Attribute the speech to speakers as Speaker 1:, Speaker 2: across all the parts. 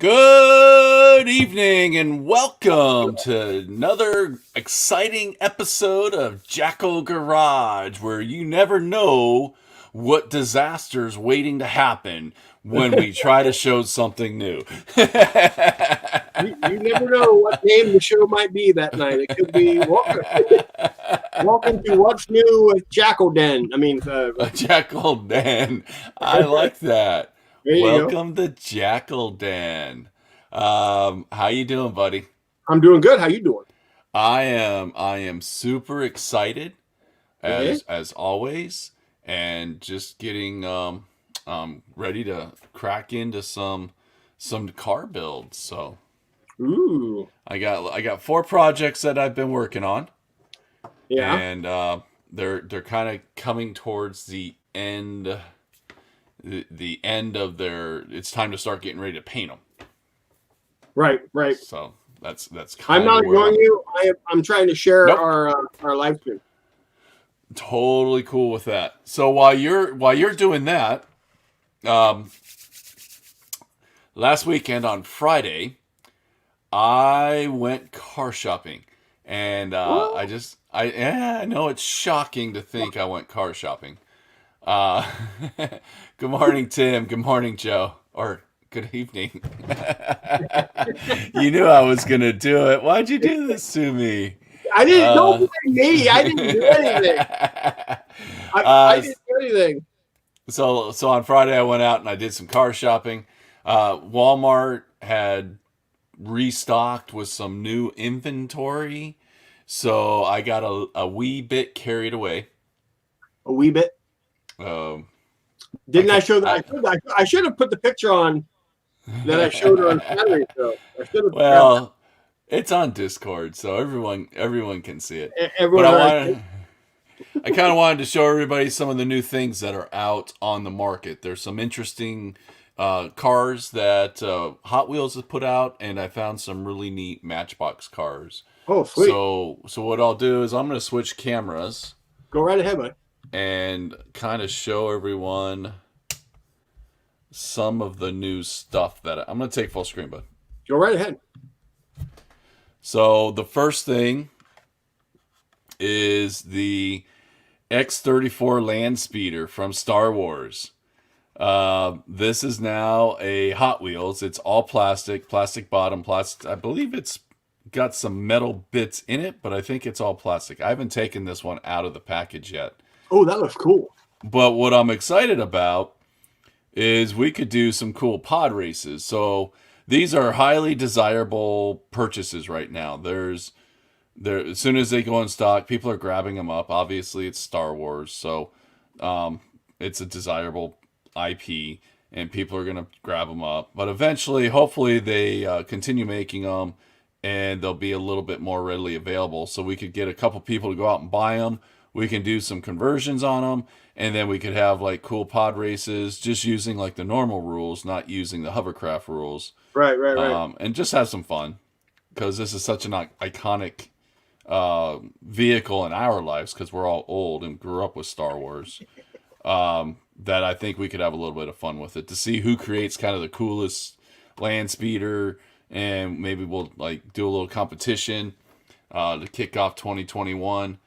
Speaker 1: Good evening and welcome to another exciting episode of Jackal Garage, where you never know what disaster's waiting to happen when we try to show something new.
Speaker 2: You never know what name the show might be that night. It could be welcome to What's New with Jackal Den.
Speaker 1: Jackal Den. I like that.
Speaker 2: There you go.
Speaker 1: Welcome to Jackal Den. How you doing, buddy?
Speaker 2: I'm doing good. How you doing?
Speaker 1: I am super excited
Speaker 2: Yeah.
Speaker 1: as always, and just getting ready to crack into some car builds. So
Speaker 2: Ooh.
Speaker 1: I got four projects that I've been working on,
Speaker 2: Yeah.
Speaker 1: and they're kind of coming towards the end. The end of their. It's time to start getting ready to paint them.
Speaker 2: Right. Right.
Speaker 1: So that's
Speaker 2: I'm
Speaker 1: kind
Speaker 2: not
Speaker 1: of where
Speaker 2: ignoring you. I'm trying to share
Speaker 1: Nope.
Speaker 2: our live stream.
Speaker 1: Totally cool with that. So while you're doing that, um, last weekend on Friday, I went car shopping, and
Speaker 2: What?
Speaker 1: I know it's shocking to think I went car shopping. Uh, good morning, Tim. Good morning, Joe. Or good evening. You knew I was gonna do it. Why'd you do this to me?
Speaker 2: I didn't. Don't
Speaker 1: Uh,
Speaker 2: blame me. I didn't do anything. I
Speaker 1: uh,
Speaker 2: didn't do anything.
Speaker 1: so on Friday I went out and I did some car shopping. Walmart had restocked with some new inventory, so I got a wee bit carried away.
Speaker 2: A wee bit.
Speaker 1: Um, I
Speaker 2: Didn't I
Speaker 1: can't.
Speaker 2: show that? I should have put the picture on that I showed her on Saturday. So I should have grabbed
Speaker 1: Well, it's on Discord, so everyone can see it. But
Speaker 2: everyone.
Speaker 1: I kind of wanted to show everybody some of the new things that are out on the market. There's some interesting cars that Hot Wheels has put out, and I found some really neat Matchbox cars.
Speaker 2: Oh, sweet.
Speaker 1: So what I'll do is I'm going to switch cameras
Speaker 2: Go right ahead, bud.
Speaker 1: and kind of show everyone some of the new stuff I'm going to take full screen, bud.
Speaker 2: Go right ahead.
Speaker 1: So the first thing is the X-34 land speeder from Star Wars. This is now a Hot Wheels. It's all plastic bottom, plastic. I believe it's got some metal bits in it, but I think it's all plastic. I haven't taken this one out of the package yet.
Speaker 2: Oh, that looks cool.
Speaker 1: But what I'm excited about is we could do some cool pod races. So these are highly desirable purchases right now. As soon as they go in stock, people are grabbing them up. Obviously, it's Star Wars, so it's a desirable IP, and people are gonna grab them up. But eventually, hopefully, they continue making them, and they'll be a little bit more readily available. So we could get a couple people to go out and buy them. We can do some conversions on them, and then we could have like cool pod races, just using like the normal rules, not using the hovercraft rules,
Speaker 2: Right.
Speaker 1: and just have some fun because this is such an iconic vehicle in our lives because we're all old and grew up with Star Wars. That I think we could have a little bit of fun with it to see who creates kind of the coolest land speeder, and maybe we'll like do a little competition to kick off 2021.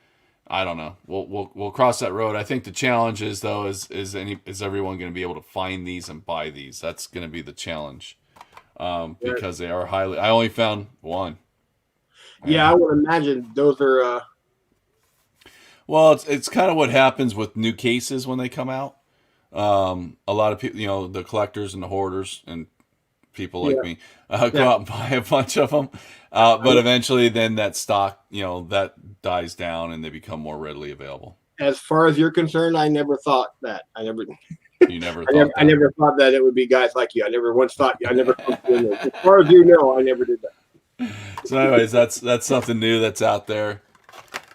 Speaker 1: I don't know. We'll cross that road. I think the challenge is though is everyone going to be able to find these and buy these? That's going to be the challenge because they are highly. I only found one.
Speaker 2: Yeah, I would imagine those are.
Speaker 1: Well, it's kind of what happens with new cases when they come out. A lot of people, the collectors and the hoarders and people like me, go out and buy a bunch of them. But eventually, then that stock, that dies down and they become more readily available.
Speaker 2: As far as you're concerned, I never thought that.
Speaker 1: You never thought
Speaker 2: I never thought that it would be guys like you. I never once thought. I never. As far as you know, I never did that.
Speaker 1: So, anyways, that's something new that's out there.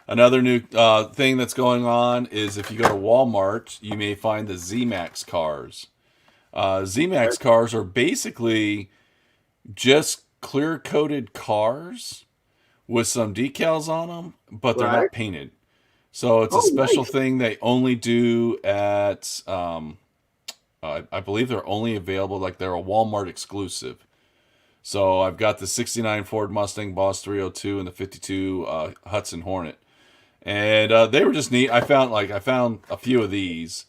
Speaker 1: Another new thing that's going on is if you go to Walmart, you may find the Z-Max cars. Z-Max cars are basically just clear-coated cars with some decals on them, but they're not painted. So it's a special thing they only do at, I believe they're only available, like they're a Walmart exclusive. So I've got the '69 Ford Mustang Boss 302 and the '52 Hudson Hornet, and they were just neat. I found a few of these,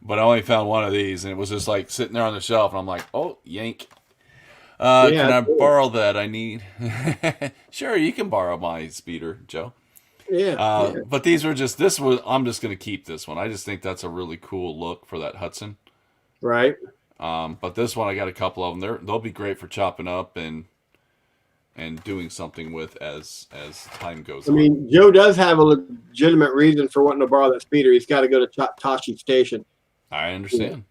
Speaker 1: but I only found one of these, and it was just like sitting there on the shelf, and I'm like, oh, yank. Can
Speaker 2: Yeah,
Speaker 1: I borrow that? I need. Sure, you can borrow my speeder, Joe.
Speaker 2: yeah, yeah.
Speaker 1: But these were just this was. I'm just gonna keep this one. I just think that's a really cool look for that Hudson.
Speaker 2: Right.
Speaker 1: But this one I got a couple of them. They'll be great for chopping up and doing something with as time goes
Speaker 2: I
Speaker 1: on.
Speaker 2: mean, Joe does have a legitimate reason for wanting to borrow that speeder. He's got to go to Tashi Station.
Speaker 1: I understand.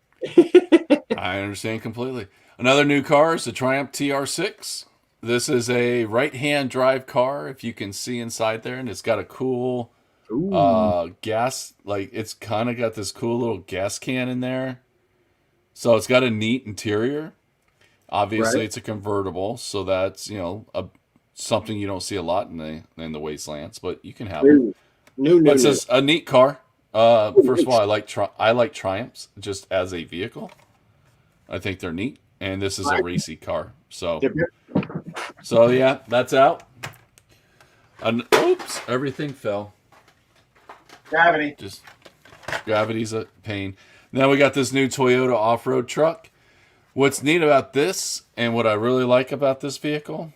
Speaker 1: I understand completely. Another new car is the Triumph TR6. This is a right-hand drive car, if you can see inside there, and it's got a cool
Speaker 2: Ooh,
Speaker 1: gas. Like it's kind of got this cool little gas can in there. So it's got a neat interior. Obviously,
Speaker 2: right.
Speaker 1: it's a convertible, so that's something you don't see a lot in the wastelands, but you can have them.
Speaker 2: New, new,
Speaker 1: But
Speaker 2: new,
Speaker 1: it's
Speaker 2: new.
Speaker 1: just a neat car. First of all, I like Triumphs just as a vehicle. I think they're neat, and this is a
Speaker 2: Right.
Speaker 1: racy car. So
Speaker 2: Yep, yep.
Speaker 1: so yeah, that's out. Oops, everything fell.
Speaker 2: Gravity.
Speaker 1: Just gravity's a pain. Now we got this new Toyota off-road truck. What's neat about this, and what I really like about this vehicle,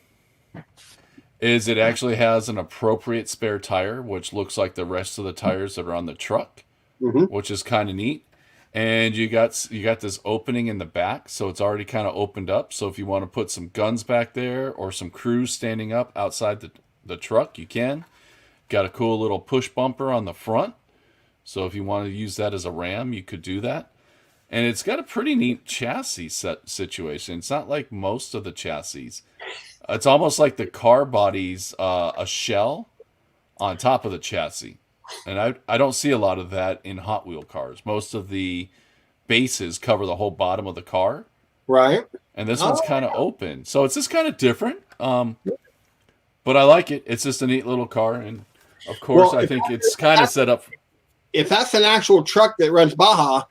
Speaker 1: is it actually has an appropriate spare tire, which looks like the rest of the tires that are on the truck,
Speaker 2: Mm-hmm.
Speaker 1: which is kind of neat. And you got this opening in the back, so it's already kind of opened up. So if you want to put some guns back there or some crews standing up outside the truck, you can. Got a cool little push bumper on the front. So if you want to use that as a ram, you could do that. And it's got a pretty neat chassis set situation. It's not like most of the chassis. It's almost like the car body's a shell on top of the chassis. And I don't see a lot of that in Hot Wheel cars. Most of the bases cover the whole bottom of the car,
Speaker 2: Right.
Speaker 1: and this one's
Speaker 2: Oh,
Speaker 1: kind of open. So it's just kind of different. But I like it. It's just a neat little car, and of course,
Speaker 2: well,
Speaker 1: I think it's kind of set up.
Speaker 2: if that's an actual truck that runs Baja,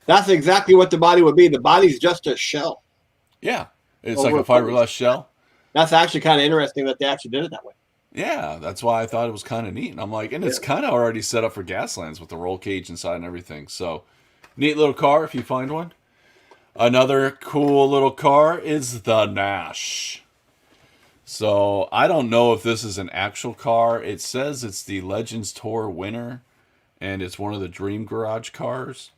Speaker 2: that's exactly what the body would be. The body's just a shell.
Speaker 1: Yeah, it's like
Speaker 2: Over
Speaker 1: a fiberglass shell.
Speaker 2: That's actually kind of interesting that they actually did it that way.
Speaker 1: Yeah, that's why I thought it was kind of neat. And I'm like, and it's
Speaker 2: Yeah.
Speaker 1: kind of already set up for Gaslands with the roll cage inside and everything. So, neat little car if you find one. Another cool little car is the Nash. So, I don't know if this is an actual car. It says it's the Legends Tour winner, and it's one of the Dream Garage cars.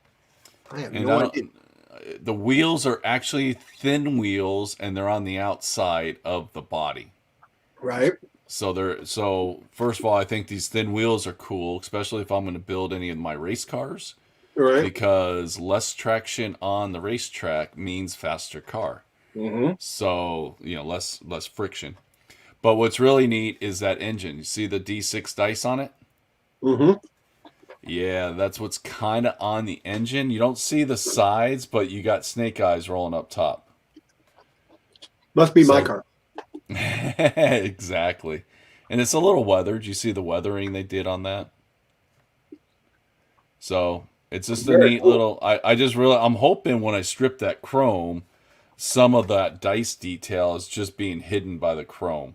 Speaker 2: I have
Speaker 1: And
Speaker 2: no
Speaker 1: I
Speaker 2: idea.
Speaker 1: don't, the wheels are actually thin wheels, and they're on the outside of the body.
Speaker 2: Right.
Speaker 1: So first of all, I think these thin wheels are cool, especially if I'm going to build any of my race cars,
Speaker 2: Right.
Speaker 1: because less traction on the racetrack means faster car.
Speaker 2: Mm-hmm.
Speaker 1: So, less friction. But what's really neat is that engine. You see the D6 dice on it?
Speaker 2: Mm-hmm.
Speaker 1: Yeah, that's what's kind of on the engine. You don't see the sides, but you got snake eyes rolling up top.
Speaker 2: Must be my
Speaker 1: So
Speaker 2: car.
Speaker 1: exactly. And it's a little weathered. You see the weathering they did on that? So it's just a
Speaker 2: Very
Speaker 1: neat
Speaker 2: cool.
Speaker 1: little. I'm hoping when I strip that chrome, some of that dice detail is just being hidden by the chrome.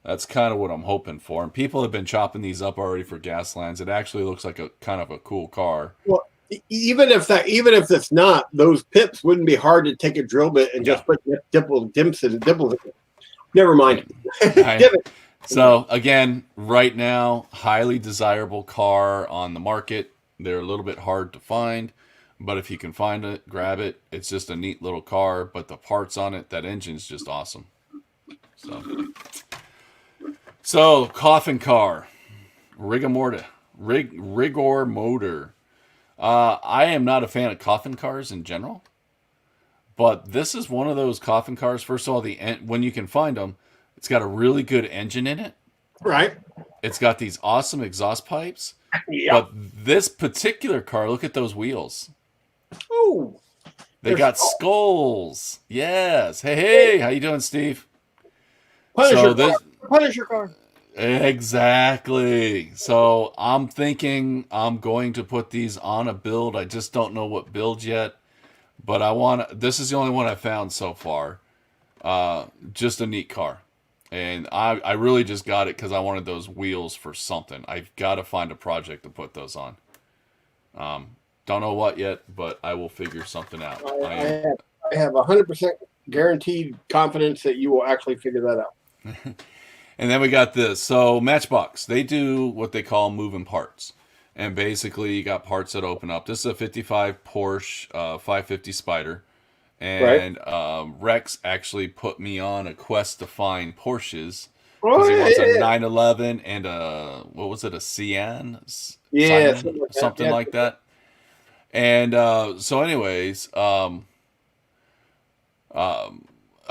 Speaker 1: That's kind of what I'm hoping for. And people have been chopping these up already for Gaslands. It actually looks like a kind of a cool car.
Speaker 2: Well, even if it's not, those pips wouldn't be hard to take a drill bit and
Speaker 1: Yeah.
Speaker 2: just put dimples and dimples. Never mind.
Speaker 1: I,
Speaker 2: Give it.
Speaker 1: so again, right now, highly desirable car on the market. They're a little bit hard to find, but if you can find it, grab it. It's just a neat little car, but the parts on it, that engine's just awesome. So coffin car, rigor motor. I am not a fan of coffin cars in general, but this is one of those coffin cars. First of all, when you can find them, it's got a really good engine in it.
Speaker 2: Right.
Speaker 1: It's got these awesome exhaust pipes.
Speaker 2: Yeah.
Speaker 1: But this particular car, look at those wheels.
Speaker 2: Oh.
Speaker 1: They
Speaker 2: They're
Speaker 1: got
Speaker 2: skull.
Speaker 1: skulls. Yes. Hey, how you doing, Steve?
Speaker 2: Punisher
Speaker 1: this
Speaker 2: car. Punisher car.
Speaker 1: exactly. So I'm thinking I'm going to put these on a build. I just don't know what build yet, but this is the only one I found so far. Just a neat car. And I really just got it because I wanted those wheels for something. I've got to find a project to put those on. Don't know what yet, but I will figure something out.
Speaker 2: I have 100% guaranteed confidence that you will actually figure that out.
Speaker 1: And then we got this. So Matchbox, they do what they call moving parts. And basically you got parts that open up. This is a 55 Porsche 550 Spider. And Rex actually put me on a quest to find Porsches. Because he wants a 911 and what was it, a Cyan?
Speaker 2: Yeah,
Speaker 1: something like that. And so anyways, I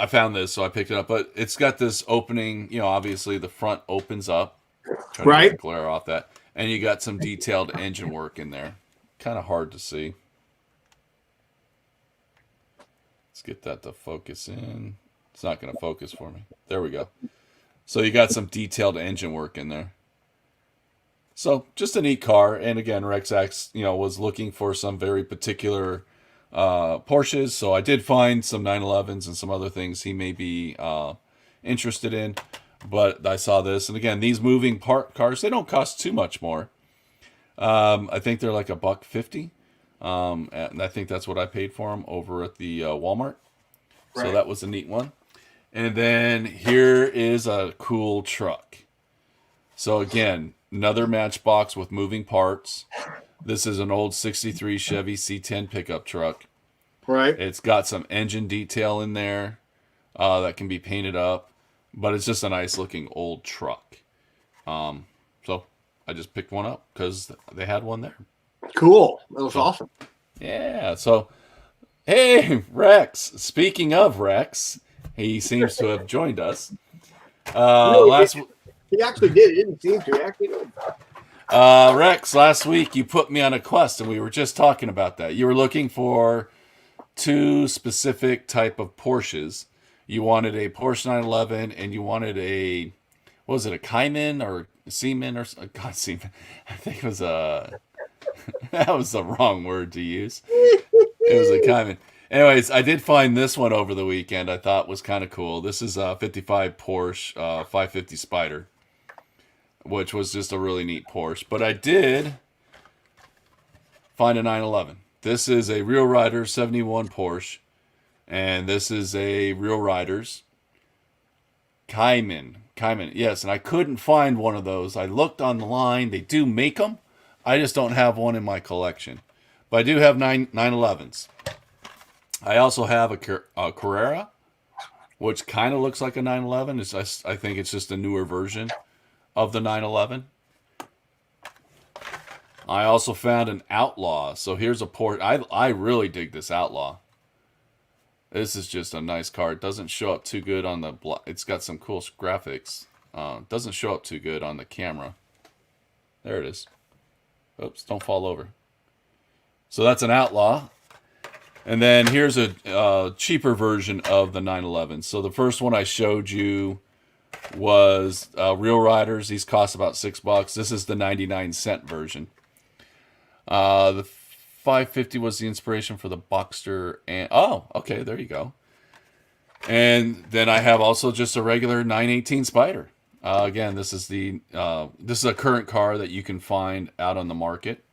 Speaker 1: found this, so I picked it up. But it's got this opening, obviously the front opens up. Trying to get the glare off that. And you got some detailed engine work in there. Kind of hard to see. Let's get that to focus in. It's not going to focus for me. There we go. So you got some detailed engine work in there. So just a neat car. And again, Rex X, was looking for some very particular Porsches. So I did find some 911s and some other things he may be interested in. But I saw this. And again, these moving part cars, they don't cost too much more. I think they're like $150. And I think that's what I paid for them over at the Walmart. So that was a neat one. And then here is a cool truck. So again, another Matchbox with moving parts. This is an old 63 Chevy C10 pickup truck.
Speaker 2: Right.
Speaker 1: It's got some engine detail in there that can be painted up. But it's just a nice looking old truck. So I just picked one up because they had one there.
Speaker 2: Cool. That was awesome.
Speaker 1: Yeah. So, hey, Rex. Speaking of Rex, he seems to have joined us.
Speaker 2: He actually did. He didn't seem to. He actually did.
Speaker 1: Rex, last week you put me on a quest, and we were just talking about that. You were looking for two specific type of Porsches. You wanted a Porsche 911, and you wanted a, what was it, a Cayman or Seaman or God, Seaman? I think it was a. That was the wrong word to use. It was a Cayman. Anyways, I did find this one over the weekend. I thought was kind of cool. This is a 55 Porsche 550 Spider, which was just a really neat Porsche. But I did find a 911. This is a Real Rider 71 Porsche, and this is a Real Riders Cayman. Yes, and I couldn't find one of those. I looked on the line. They do make them. I just don't have one in my collection. But I do have 911s. I also have a Carrera, which kind of looks like a 911. I think it's just a newer version of the 911. I also found an Outlaw. So here's a Porsche. I really dig this Outlaw. This is just a nice car. It doesn't show up too good on the... It's got some cool graphics. Doesn't show up too good on the camera. There it is. Oops, don't fall over. So that's an Outlaw. And then here's a cheaper version of the 911. So the first one I showed you was Real Riders. These cost about $6. This is the 99-cent version. The 550 was the inspiration for the Boxster. And okay, there you go. And then I have also just a regular 918 Spider. Again, this is a current car that you can find out on the market.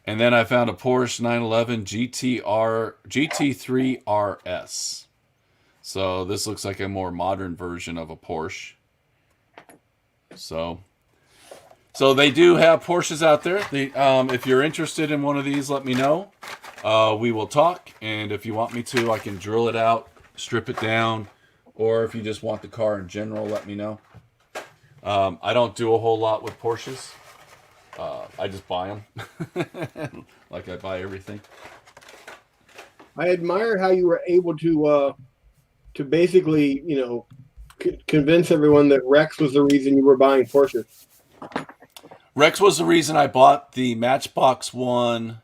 Speaker 1: And then I found a Porsche 911 GT3 RS. So this looks like a more modern version of a Porsche. So they do have Porsches out there. If you're interested in one of these, let me know. We will talk. And if you want me to, I can drill it out, strip it down. Or if you just want the car in general, let me know. I don't do a whole lot with Porsches. I just buy them. Like I buy everything.
Speaker 2: I admire how you were able to basically, convince everyone that Rex was the reason you were buying Porsches.
Speaker 1: Rex was the reason I bought the Matchbox one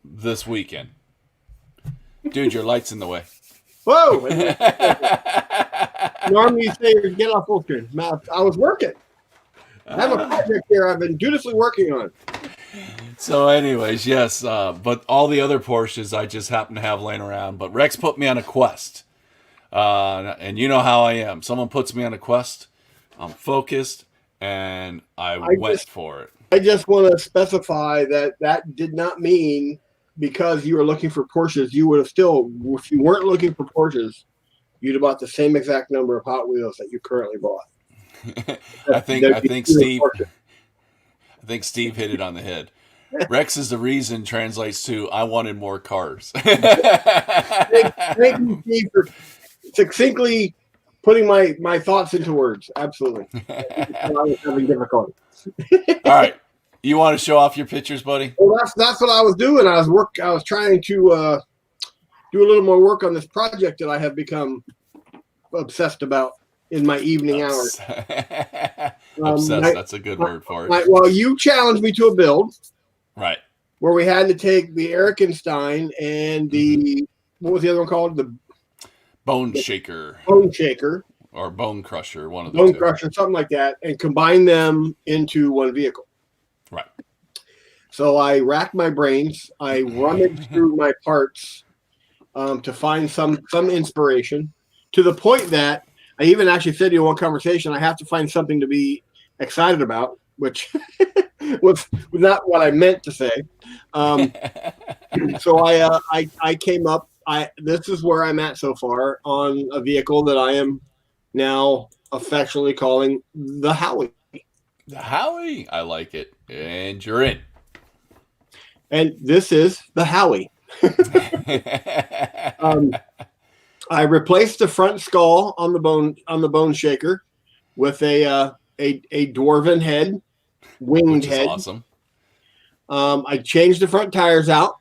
Speaker 1: this weekend. Dude, your light's in the way.
Speaker 2: Whoa! Normally you say, get off full screen. I was working. I have a project here I've been dutifully working on.
Speaker 1: So, anyways, yes, but all the other Porsches I just happen to have laying around. But Rex put me on a quest, and you know how I am. Someone puts me on a quest, I'm focused, and I
Speaker 2: I
Speaker 1: went
Speaker 2: just
Speaker 1: for it.
Speaker 2: I just want to specify that that did not mean because you were looking for Porsches, you would have still, if you weren't looking for Porsches, you'd have bought the same exact number of Hot Wheels that you currently bought.
Speaker 1: I think
Speaker 2: There'd
Speaker 1: I
Speaker 2: be
Speaker 1: think
Speaker 2: fewer
Speaker 1: Steve
Speaker 2: Porsches.
Speaker 1: I think Steve hit it on the head. Rex is the reason translates to I wanted more cars.
Speaker 2: Thank you, Steve, for succinctly putting my thoughts into words. Absolutely. I was having difficulty.
Speaker 1: All right. You want to show off your pictures, buddy?
Speaker 2: Well, that's what I was doing. I was trying to do a little more work on this project that I have become obsessed about in my evening hours.
Speaker 1: Obs-
Speaker 2: Um,
Speaker 1: Obsessed.
Speaker 2: my,
Speaker 1: That's a good word for it.
Speaker 2: well, you challenged me to a build
Speaker 1: Right.
Speaker 2: where we had to take the Erikenstein and the what was the other one called? The
Speaker 1: Bone shaker
Speaker 2: Bone Shaker,
Speaker 1: or bone crusher, one of the
Speaker 2: Bone
Speaker 1: two.
Speaker 2: Crusher, something like that, and combine them into one vehicle.
Speaker 1: Right.
Speaker 2: So I racked my brains. I rummaged through my parts to find some inspiration, to the point that I even actually said to you in one conversation, I have to find something to be excited about, which was not what I meant to say. So I came up. This is where I'm at so far on a vehicle that I am now affectionately calling the Howie.
Speaker 1: The Howie. I like it. And you're in.
Speaker 2: And this is the Howie. I replaced the front skull on the bone shaker with a dwarven head, winged
Speaker 1: Which is
Speaker 2: head.
Speaker 1: awesome.
Speaker 2: I changed the front tires out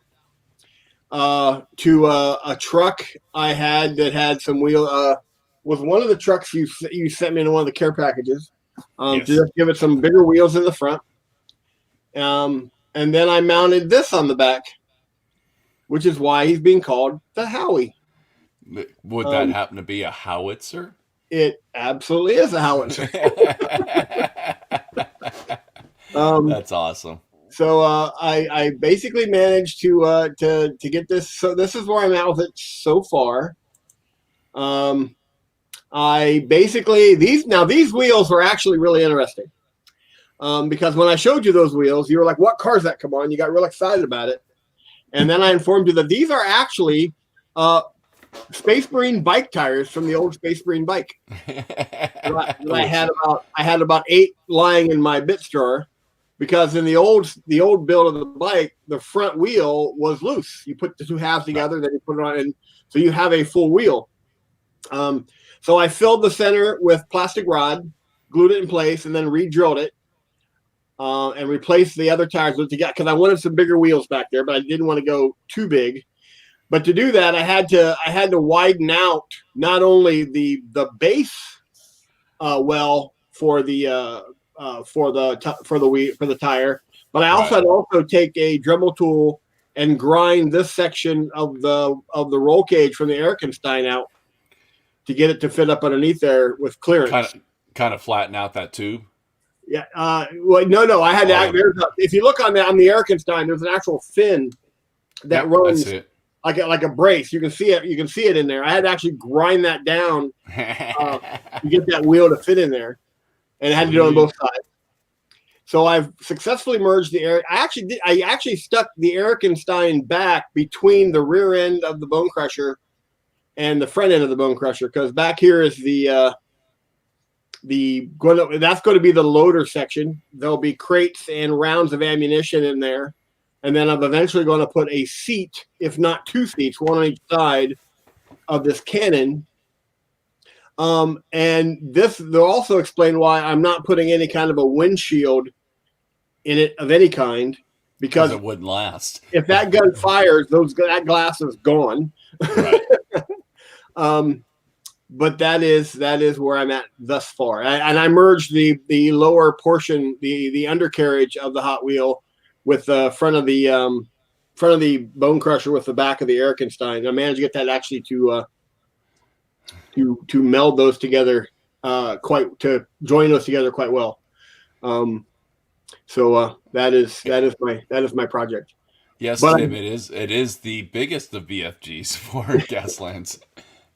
Speaker 2: to a truck I had that had some wheel. Was one of the trucks you sent me in one of the care packages
Speaker 1: Yes.
Speaker 2: to just give it some bigger wheels in the front. And then I mounted this on the back, which is why he's being called the Howie.
Speaker 1: Would that happen to be a howitzer?
Speaker 2: It absolutely is a howitzer.
Speaker 1: That's awesome.
Speaker 2: So I basically managed to get this. So this is where I'm at with it so far. I basically these wheels were actually really interesting because when I showed you those wheels, you were like, "What car's that come on?" You got real excited about it, and then I informed you that these are actually Space Marine bike tires from the old Space Marine bike. I had about 8 lying in my bits drawer because in the old build of the bike, the front wheel was loose. You put the two halves together, then you put it on, and so you have a full wheel. So I filled the center with plastic rod, glued it in place, and then re-drilled it and replaced the other tires with together because I wanted some bigger wheels back there, but I didn't want to go too big. But to do that, I had to widen out not only the base well for the tire, but I also had to also take a Dremel tool and grind this section of the roll cage from the Erikenstein out to get it to fit up underneath there with clearance.
Speaker 1: Kind of flatten out that tube.
Speaker 2: Yeah. Well, no. I had to. If you look on the Erikenstein, there's an actual fin that runs like a brace. You can see it. You can see it in there. I had to actually grind that down to get that wheel to fit in there, and I had to do it on both sides. So I've successfully merged the air. I actually stuck the Erikenstein back between the rear end of the Bone Crusher and the front end of the Bone Crusher, because back here is that's going to be the loader section. There'll be crates and rounds of ammunition in there. And then I'm eventually going to put a seat, if not 2 seats, one on each side of this cannon. And they'll also explain why I'm not putting any kind of a windshield in it of any kind, because
Speaker 1: it wouldn't last.
Speaker 2: If that gun fires, that glass is gone.
Speaker 1: Right.
Speaker 2: But that is where I'm at thus far. And I merged the lower portion, the undercarriage of the Hot Wheel with the front of the Bone Crusher with the back of the Erikenstein. I managed to get that actually to meld those together to join those together quite well. So that is my project.
Speaker 1: Yes,
Speaker 2: But
Speaker 1: Tim, it is the biggest of BFGs for Gaslands.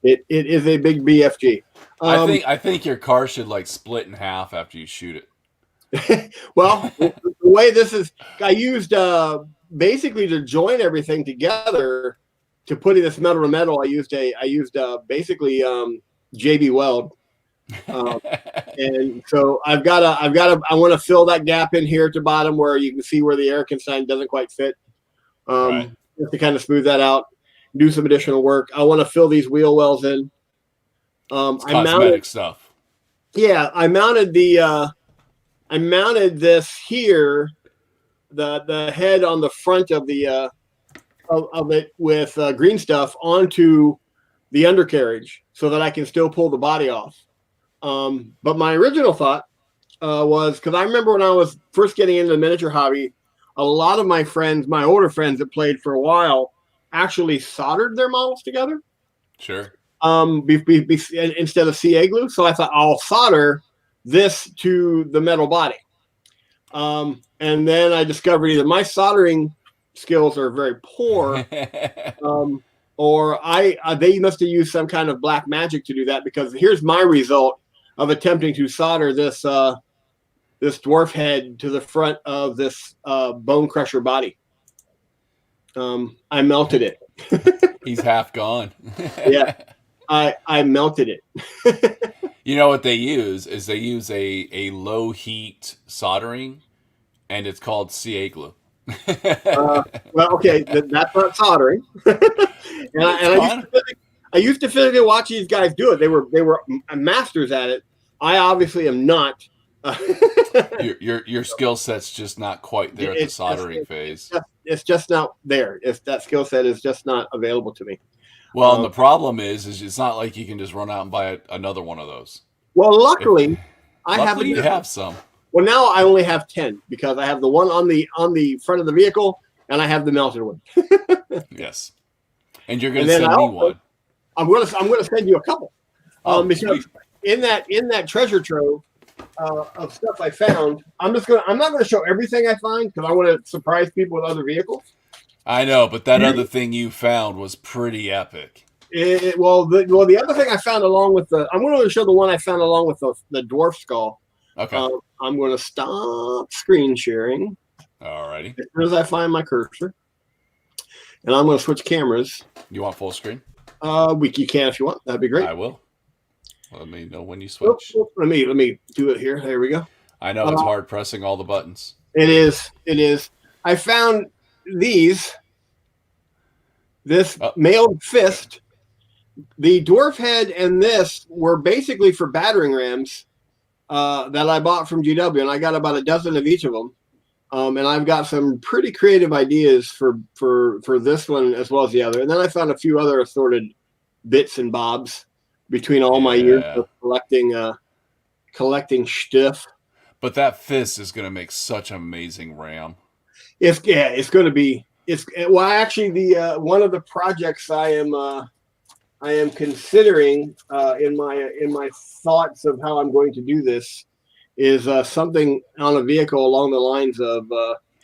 Speaker 2: it is a big BFG. Um,
Speaker 1: I think your car should like split in half after you shoot it.
Speaker 2: well, the way this is, I used basically to join everything together to put in this metal to metal. I used basically JB Weld, um, and so I want to fill that gap in here at the bottom where you can see where the Erikenstein doesn't quite fit,
Speaker 1: Right.
Speaker 2: just to kind of smooth that out. Do some additional work. I want to fill these wheel wells in.
Speaker 1: It's
Speaker 2: I mounted,
Speaker 1: cosmetic stuff.
Speaker 2: yeah, I mounted this here, the head on the front of the of it with green stuff onto the undercarriage so that I can still pull the body off. But my original thought was, because I remember when I was first getting into the miniature hobby, a lot of my friends, my older friends that played for a while, actually soldered their models together.
Speaker 1: Sure.
Speaker 2: Instead of CA glue. So I thought I'll solder this to the metal body. And then I discovered either my soldering skills are very poor, or they must have used some kind of black magic to do that, because here's my result of attempting to solder this this dwarf head to the front of this bone crusher body. I melted it.
Speaker 1: He's half gone.
Speaker 2: Yeah, I melted it.
Speaker 1: You know what they use is they use a low heat soldering, and it's called CA glue.
Speaker 2: Well, okay, that's not soldering. I used to physically watch these guys do it. They were masters at it. I obviously am not.
Speaker 1: Your skill set's just not quite there at the soldering phase.
Speaker 2: It's just not there. If that skill set is just not available to me.
Speaker 1: Well, and the problem is it's not like you can just run out and buy another one of those.
Speaker 2: Well, luckily,
Speaker 1: you have some.
Speaker 2: Well, now I only have 10 because I have the one on the front of the vehicle, and I have the melted one.
Speaker 1: Yes, and you're going to send me one.
Speaker 2: I'm going to send you a couple. Because
Speaker 1: sweet.
Speaker 2: in that treasure trove of stuff I found, I'm not going to show everything I find because I want to surprise people with other vehicles.
Speaker 1: I know, but that other thing you found was pretty epic.
Speaker 2: The other thing I found along with I'm going to show the one I found along with the dwarf skull.
Speaker 1: Okay.
Speaker 2: I'm going to stop screen sharing.
Speaker 1: Alrighty.
Speaker 2: As soon as I find my cursor, and I'm going to switch cameras.
Speaker 1: You want full screen?
Speaker 2: You can if you want. That'd be great.
Speaker 1: I will. Let me know when you switch.
Speaker 2: Let me do it here. There we go.
Speaker 1: I know it's hard pressing all the buttons.
Speaker 2: It is. I found this mailed fist. The dwarf head and this were basically for battering rams that I bought from GW, and I got about a dozen of each of them. And I've got some pretty creative ideas for this one as well as the other. And then I found a few other assorted bits and bobs between all my years of collecting stuff.
Speaker 1: But that fist is going to make such an amazing ram.
Speaker 2: It's going to be. Actually, the one of the projects I am considering in my thoughts of how I'm going to do this is something on a vehicle along the lines of,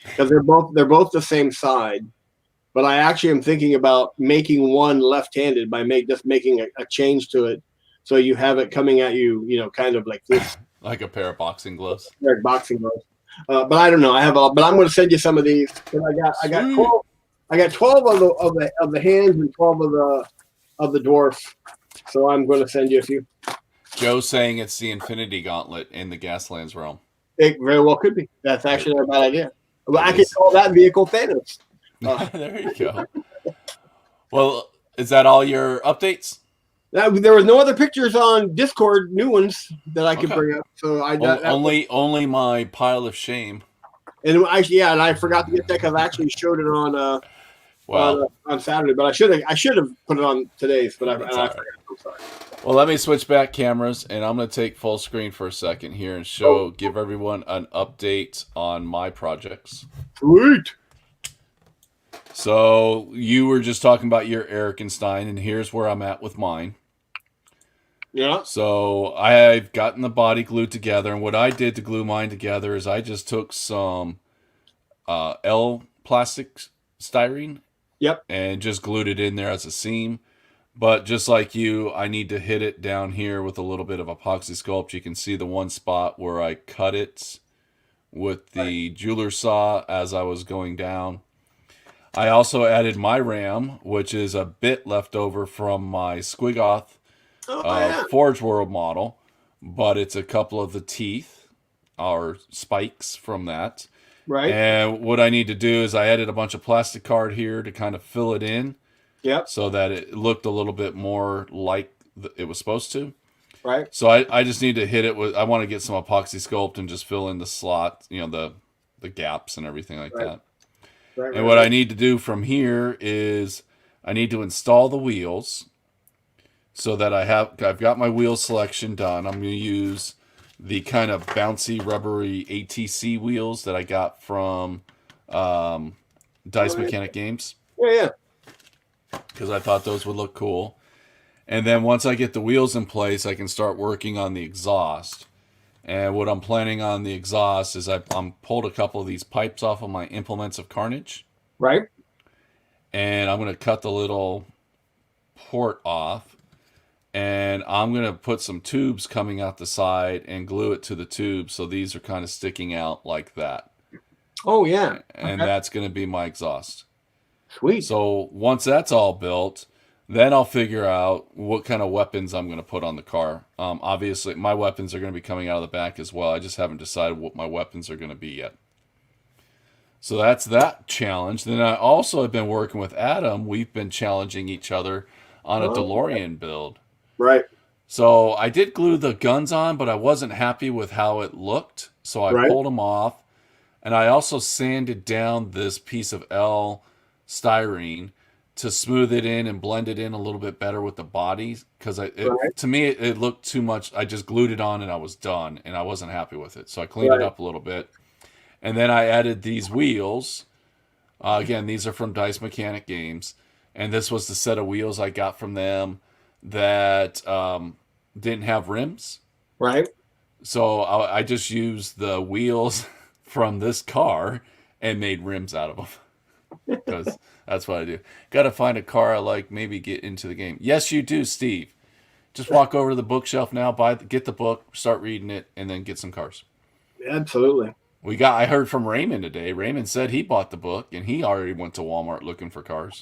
Speaker 2: because they're both the same side, but I actually am thinking about making one left-handed by just making a change to it, so you have it coming at you, kind of like this,
Speaker 1: like a pair of boxing gloves.
Speaker 2: Boxing gloves. But I don't know. But I'm going to send you some of these. I got 12 of the hands and 12 of the dwarf. So I'm going to send you a few.
Speaker 1: Joe's saying it's the Infinity Gauntlet in the Gaslands realm.
Speaker 2: It very well could be. That's actually not a bad idea. Well, I could call that vehicle Thanos.
Speaker 1: There you go. Well, is that all your updates?
Speaker 2: There was no other pictures on Discord, new ones that I could bring up. So
Speaker 1: only my pile of shame.
Speaker 2: And I forgot to get that because I actually showed it on on Saturday, but I should have put it on today's, but I forgot. I'm sorry.
Speaker 1: Well, let me switch back cameras, and I'm going to take full screen for a second here and give everyone an update on my projects.
Speaker 2: Sweet.
Speaker 1: So you were just talking about your Erikenstein, and here's where I'm at with mine.
Speaker 2: Yeah.
Speaker 1: So I've gotten the body glued together, and what I did to glue mine together is I just took some L plastic styrene
Speaker 2: Yep.
Speaker 1: and just glued it in there as a seam. But just like you, I need to hit it down here with a little bit of epoxy sculpt. You can see the one spot where I cut it with
Speaker 2: Right.
Speaker 1: the jeweler saw as I was going down. I also added my ram, which is a bit left over from my Squigoth
Speaker 2: Oh yeah.
Speaker 1: Forge World model, but it's a couple of the teeth or spikes from that.
Speaker 2: Right.
Speaker 1: And what I need to do is I added a bunch of plastic card here to kind of fill it in
Speaker 2: Yep.
Speaker 1: so that it looked a little bit more like it was supposed to.
Speaker 2: Right.
Speaker 1: So I just need to hit it with, I want to get some epoxy sculpt and just fill in the slot, the gaps and everything like
Speaker 2: Right.
Speaker 1: that.
Speaker 2: Right.
Speaker 1: And
Speaker 2: Right.
Speaker 1: what I
Speaker 2: Right.
Speaker 1: need to do from here is I need to install the wheels so that I've got my wheel selection done. I'm going to use the kind of bouncy rubbery ATC wheels that I got from Dice
Speaker 2: Oh, yeah.
Speaker 1: Mechanic Games
Speaker 2: Yeah. Yeah.
Speaker 1: because I thought those would look cool. And then once I get the wheels in place, I can start working on the exhaust. And what I'm planning on the exhaust is I'm pulled a couple of these pipes off of my Implements of Carnage,
Speaker 2: Right.
Speaker 1: and I'm going to cut the little port off, and I'm going to put some tubes coming out the side and glue it to the tube so these are kind of sticking out like that.
Speaker 2: Oh yeah.
Speaker 1: And
Speaker 2: Okay.
Speaker 1: that's going to be my exhaust.
Speaker 2: Sweet.
Speaker 1: So once that's all built, then I'll figure out what kind of weapons I'm going to put on the car. Obviously, my weapons are going to be coming out of the back as well. I just haven't decided what my weapons are going to be yet. So that's that challenge. Then I also have been working with Adam. We've been challenging each other on a
Speaker 2: Oh,
Speaker 1: DeLorean build.
Speaker 2: right.
Speaker 1: So I did glue the guns on, but I wasn't happy with how it looked. So I
Speaker 2: Right.
Speaker 1: pulled them off. And I also sanded down this piece of L styrene to smooth it in and blend it in a little bit better with the body. Because
Speaker 2: Right.
Speaker 1: to me, it looked too much. I just glued it on and I was done. And I wasn't happy with it. So I cleaned it
Speaker 2: Right.
Speaker 1: up a little bit. And then I added these wheels. Again, these are from Dice Mechanic Games. And this was the set of wheels I got from them that didn't have rims.
Speaker 2: Right.
Speaker 1: So I just used the wheels from this car and made rims out of them because that's what I do. Got to find a car I like, maybe get into the game. Yes, you do, Steve. Just walk over to the bookshelf now, get the book, start reading it, and then get some cars.
Speaker 2: Absolutely.
Speaker 1: I heard from Raymond today. Raymond said he bought the book and he already went to Walmart looking for cars.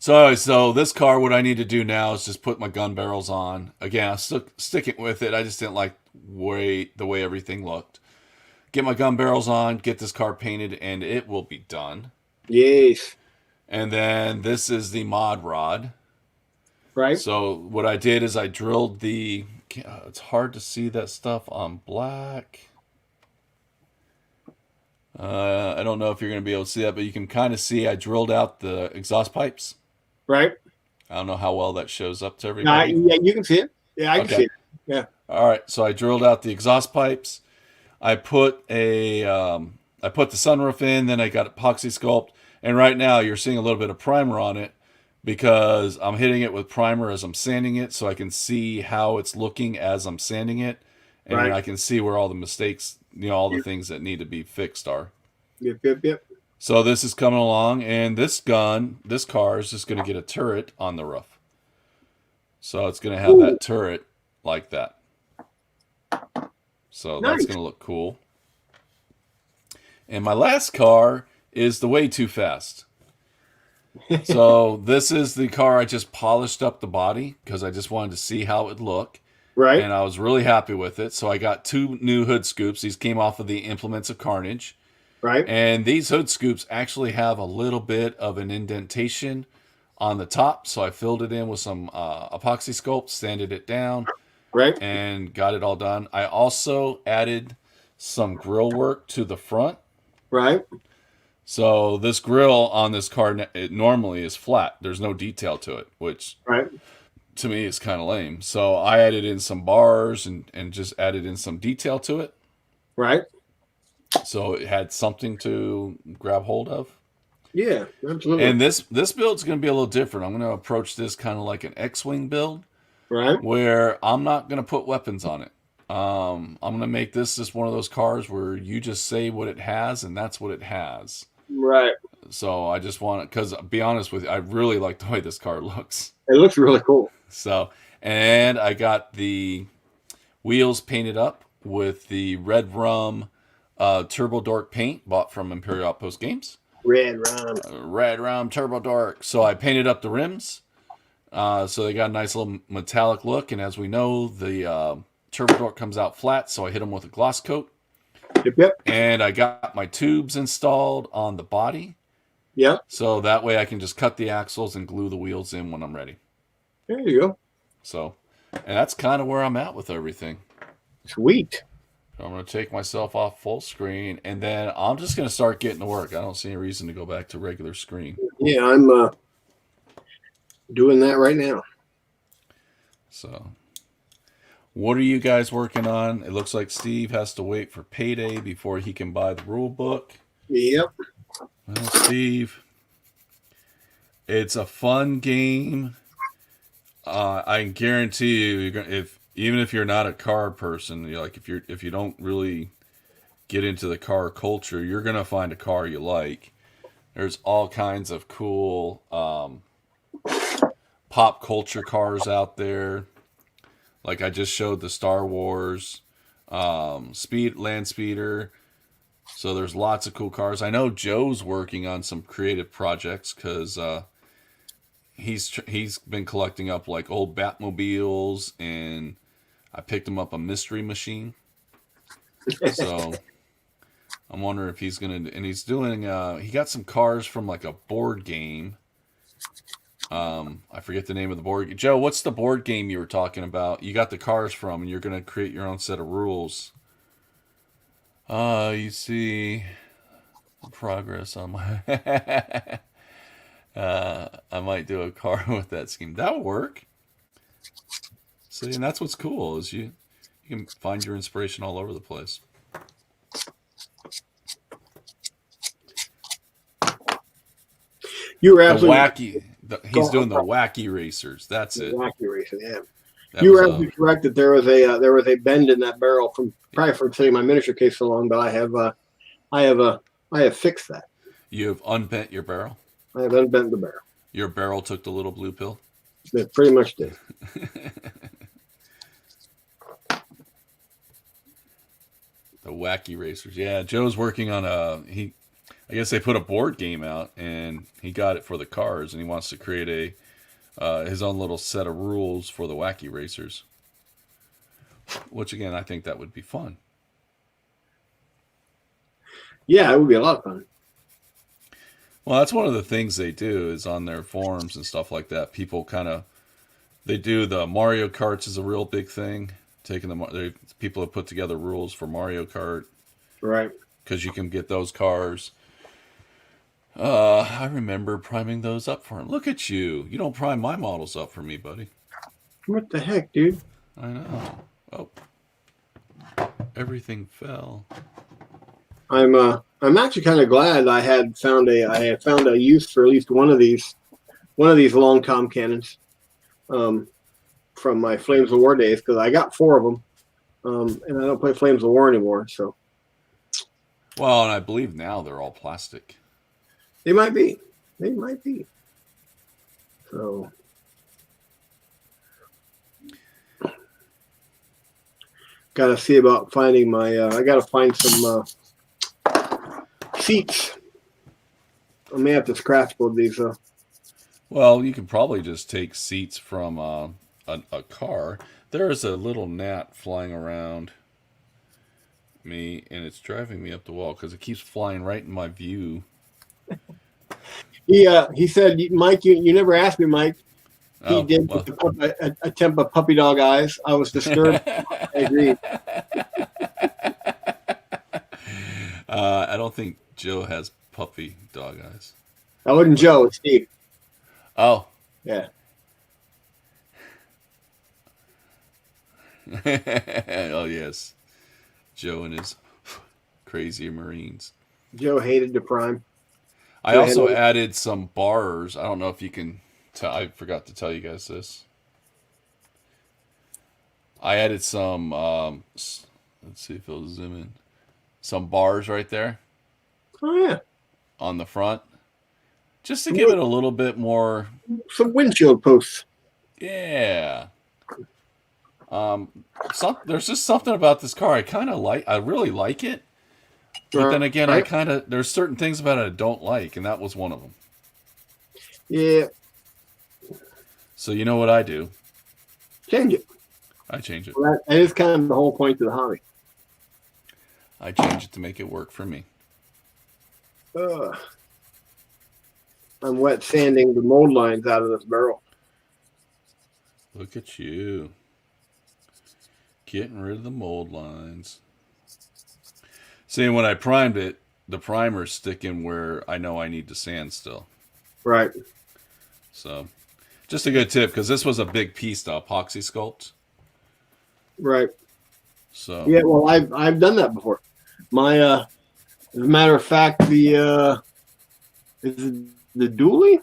Speaker 1: So So this car, what I need to do now is just put my gun barrels on. Again, I'm still sticking with it. I just didn't like the way everything looked. Get my gun barrels on, get this car painted, and it will be done.
Speaker 2: Yes.
Speaker 1: And then this is the mod rod.
Speaker 2: Right.
Speaker 1: So what I did is I drilled the. It's hard to see that stuff on black. I don't know if you're going to be able to see that, but you can kind of see I drilled out the exhaust pipes.
Speaker 2: Right.
Speaker 1: I don't know how well that shows up to everybody.
Speaker 2: Yeah, you can see it. Yeah, I can see
Speaker 1: Okay.
Speaker 2: it. Yeah.
Speaker 1: All right. So I drilled out the exhaust pipes. I put I put the sunroof in. Then I got epoxy sculpt. And right now you're seeing a little bit of primer on it because I'm hitting it with primer as I'm sanding it, so I can see how it's looking as I'm sanding it, and
Speaker 2: Right.
Speaker 1: I can see where all the mistakes, all the
Speaker 2: Yep.
Speaker 1: things that need to be fixed are.
Speaker 2: Yep. Yep. Yep.
Speaker 1: So this is coming along, and this car is just going to get a turret on the roof. So it's going to have
Speaker 2: Ooh,
Speaker 1: that turret like that. So that's
Speaker 2: nice.
Speaker 1: going to look cool. And my last car is the Way Too Fast. So this is the car I just polished up the body because I just wanted to see how it would look.
Speaker 2: Right.
Speaker 1: And I was really happy with it. So I got 2 new hood scoops. These came off of the Implements of Carnage.
Speaker 2: Right.
Speaker 1: And these hood scoops actually have a little bit of an indentation on the top. So I filled it in with some epoxy sculpt, sanded it down,
Speaker 2: Right.
Speaker 1: and got it all done. I also added some grill work to the front.
Speaker 2: Right.
Speaker 1: So this grill on this car, it normally is flat. There's no detail to it, which
Speaker 2: Right.
Speaker 1: to me is kind of lame. So I added in some bars and just added in some detail to it.
Speaker 2: Right.
Speaker 1: So it had something to grab hold of.
Speaker 2: Yeah, absolutely.
Speaker 1: And this build's going to be a little different. I'm going to approach this kind of like an X-wing build,
Speaker 2: Right.
Speaker 1: where I'm not going to put weapons on it. I'm going to make this just one of those cars where you just say what it has, and that's what it has.
Speaker 2: Right.
Speaker 1: So I just want it because, be honest with you, I really like the way this car looks.
Speaker 2: It looks really cool.
Speaker 1: So, and I got the wheels painted up with the red rum turbo dork paint bought from Imperial Outpost Games.
Speaker 2: Red rum.
Speaker 1: Red rum turbo dork. So I painted up the rims. So they got a nice little metallic look. And as we know, the turbo dork comes out flat. So I hit them with a gloss coat.
Speaker 2: Yep. Yep.
Speaker 1: And I got my tubes installed on the body.
Speaker 2: Yep.
Speaker 1: So that way I can just cut the axles and glue the wheels in when I'm ready.
Speaker 2: There you go.
Speaker 1: So, and that's kind of where I'm at with everything.
Speaker 2: Sweet.
Speaker 1: So I'm going to take myself off full screen, and then I'm just going to start getting to work. I don't see any reason to go back to regular screen.
Speaker 2: Yeah, I'm doing that right now.
Speaker 1: So, what are you guys working on? It looks like Steve has to wait for payday before he can buy the rule book.
Speaker 2: Yep.
Speaker 1: Well, Steve, it's a fun game. I guarantee you, if even if you're not a car person, you're like if you don't really get into the car culture, you're gonna find a car you like. There's all kinds of cool pop culture cars out there. Like I just showed the Star Wars land speeder. So there's lots of cool cars. I know Joe's working on some creative projects because he's been collecting up like old Batmobiles, and I picked him up a mystery machine. So I'm wondering if he's gonna, and he's doing. He got some cars from like a board game. I forget the name of the board. Joe, what's the board game you were talking about? You got the cars from, and you're gonna create your own set of rules. You see progress on my. I might do a car with that scheme. That'll work. See, and that's what's cool is you can find your inspiration all over the place.
Speaker 2: You were
Speaker 1: The
Speaker 2: absolutely
Speaker 1: wacky, he's doing the wacky racers. That's it.
Speaker 2: wacky racing. Yeah.
Speaker 1: That
Speaker 2: You
Speaker 1: was
Speaker 2: were absolutely correct that there was a bend in that barrel from probably from sitting my miniature case so long, but I have fixed that.
Speaker 1: you have unbent your barrel.
Speaker 2: I have unbent the barrel.
Speaker 1: Your barrel took the little blue pill.
Speaker 2: It pretty much did.
Speaker 1: The wacky racers. Yeah, Joe's working on I guess they put a board game out, and he got it for the cars, and he wants to create his own little set of rules for the wacky racers. Which again, I think that would be fun.
Speaker 2: Yeah, it would be a lot of fun.
Speaker 1: Well, that's one of the things they do is on their forums and stuff like that. People they do the Mario Karts is a real big thing. People have put together rules for Mario Kart,
Speaker 2: Right.
Speaker 1: because you can get those cars. I remember priming those up for him. Look at you! You don't prime my models up for me, buddy.
Speaker 2: What the heck, dude?
Speaker 1: I know. Oh, everything fell.
Speaker 2: I'm actually kind of glad I had found a use for at least one of these long tom cannons from my Flames of War days, because I got 4 of them, and I don't play Flames of War anymore. So
Speaker 1: Well, and I believe now they're all plastic.
Speaker 2: they might be. So got to see about finding my. I got to find some seats. I may have to scratch both these.
Speaker 1: Well, you can probably just take seats from a car. There is a little gnat flying around me, and it's driving me up the wall because it keeps flying right in my view.
Speaker 2: He said, Mike, you never asked me, Mike. He did
Speaker 1: well.
Speaker 2: attempt a puppy dog eyes. I was disturbed. I agree.
Speaker 1: I don't think Joe has puppy dog eyes.
Speaker 2: I wasn't Joe, it's Steve.
Speaker 1: Oh.
Speaker 2: Yeah.
Speaker 1: Oh, yes. Joe and his crazy Marines.
Speaker 2: Joe hated the prime.
Speaker 1: I also added some bars. I don't know if you can tell. I forgot to tell you guys this. I added some. Let's see if it'll zoom in. Some bars right there
Speaker 2: Oh yeah,
Speaker 1: on the front, just to give it a little bit more.
Speaker 2: some windshield posts.
Speaker 1: Yeah. There's just something about this car I kind of like. I really like it, but then again, I
Speaker 2: Right?
Speaker 1: kind of there's certain things about it I don't like, and that was one of them.
Speaker 2: Yeah,
Speaker 1: So you know what I do?
Speaker 2: change it.
Speaker 1: I change it.
Speaker 2: Well, that is kind of the whole point of the hobby.
Speaker 1: I change it to make it work for me.
Speaker 2: I'm wet sanding the mold lines out of this barrel.
Speaker 1: Look at you. Getting rid of the mold lines. See, when I primed it, the primer's sticking where I know I need to sand still.
Speaker 2: Right.
Speaker 1: So, just a good tip, because this was a big piece to epoxy sculpt.
Speaker 2: Right.
Speaker 1: So
Speaker 2: Yeah, well, I've done that before. My as a matter of fact, the is it the dually?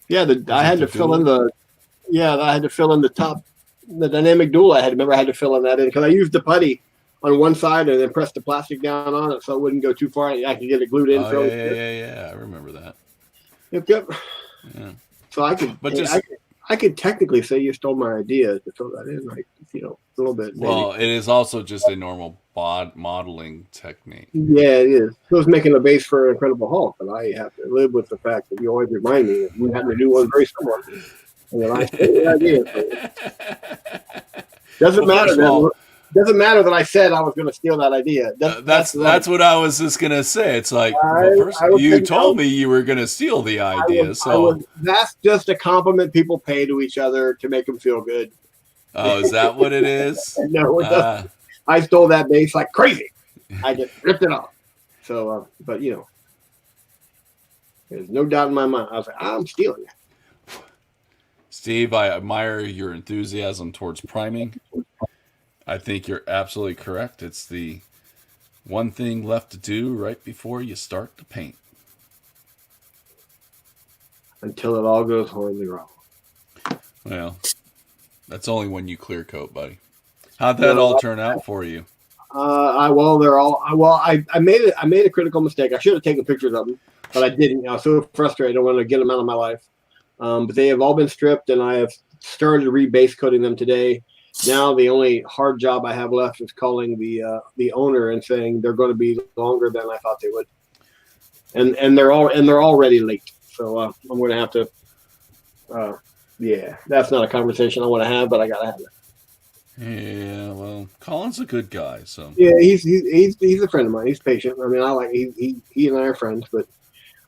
Speaker 2: Yeah, I had to fill in the top, the dynamic dual. I had to fill in that in because I used the putty on one side and then pressed the plastic down on it so it wouldn't go too far. I could get it glued in.
Speaker 1: oh yeah. I remember that.
Speaker 2: Yep.
Speaker 1: Yeah.
Speaker 2: So I could technically say you stole my idea to fill that in, like a little bit. Maybe.
Speaker 1: Well, it is also just a normal modeling technique.
Speaker 2: Yeah, it is. It was making a base for Incredible Hulk, but I have to live with the fact that you always remind me that we had to do one very similar. And then I stole the idea. So doesn't matter. Doesn't matter that I said I was going to steal that idea.
Speaker 1: That's what I was just gonna say. It's like you told me you were gonna steal the idea.
Speaker 2: That's just a compliment people pay to each other to make them feel good.
Speaker 1: Oh, is that what it is?
Speaker 2: No, it doesn't. I stole that base like crazy. I just ripped it off. So, but there's no doubt in my mind. I was like, I'm stealing it.
Speaker 1: Steve, I admire your enthusiasm towards priming. I think you're absolutely correct. It's the one thing left to do right before you start to paint.
Speaker 2: Until it all goes horribly wrong.
Speaker 1: Well, that's only when you clear coat, buddy. How'd that all turn out for you?
Speaker 2: I made it. I made a critical mistake. I should have taken pictures of them, but I didn't. I was so frustrated. I wanted to get them out of my life. But they have all been stripped, and I have started rebase coating them today. Now the only hard job I have left is calling the owner and saying they're going to be longer than I thought they would, and they're already late. So I'm going to have to. Yeah, that's not a conversation I want to have, but I got to have it.
Speaker 1: Yeah, well, Colin's a good guy, so
Speaker 2: yeah, he's a friend of mine. He's patient. I mean, I like he and I are friends, but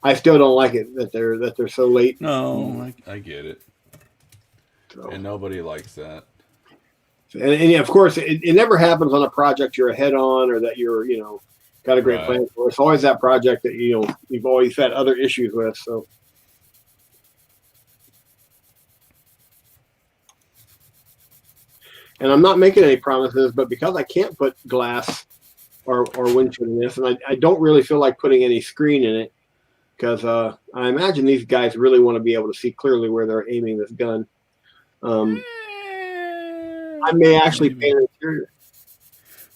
Speaker 2: I still don't like it that they're so late.
Speaker 1: No, I get it,
Speaker 2: So.
Speaker 1: And nobody likes that.
Speaker 2: And of course, it never happens on a project you're ahead on or that you're got a great plan for. It's always that project that you've always had other issues with. So. And I'm not making any promises, but because I can't put glass or windshield in this, and I don't really feel like putting any screen in it, because I imagine these guys really want to be able to see clearly where they're aiming this gun. I may actually paint an interior.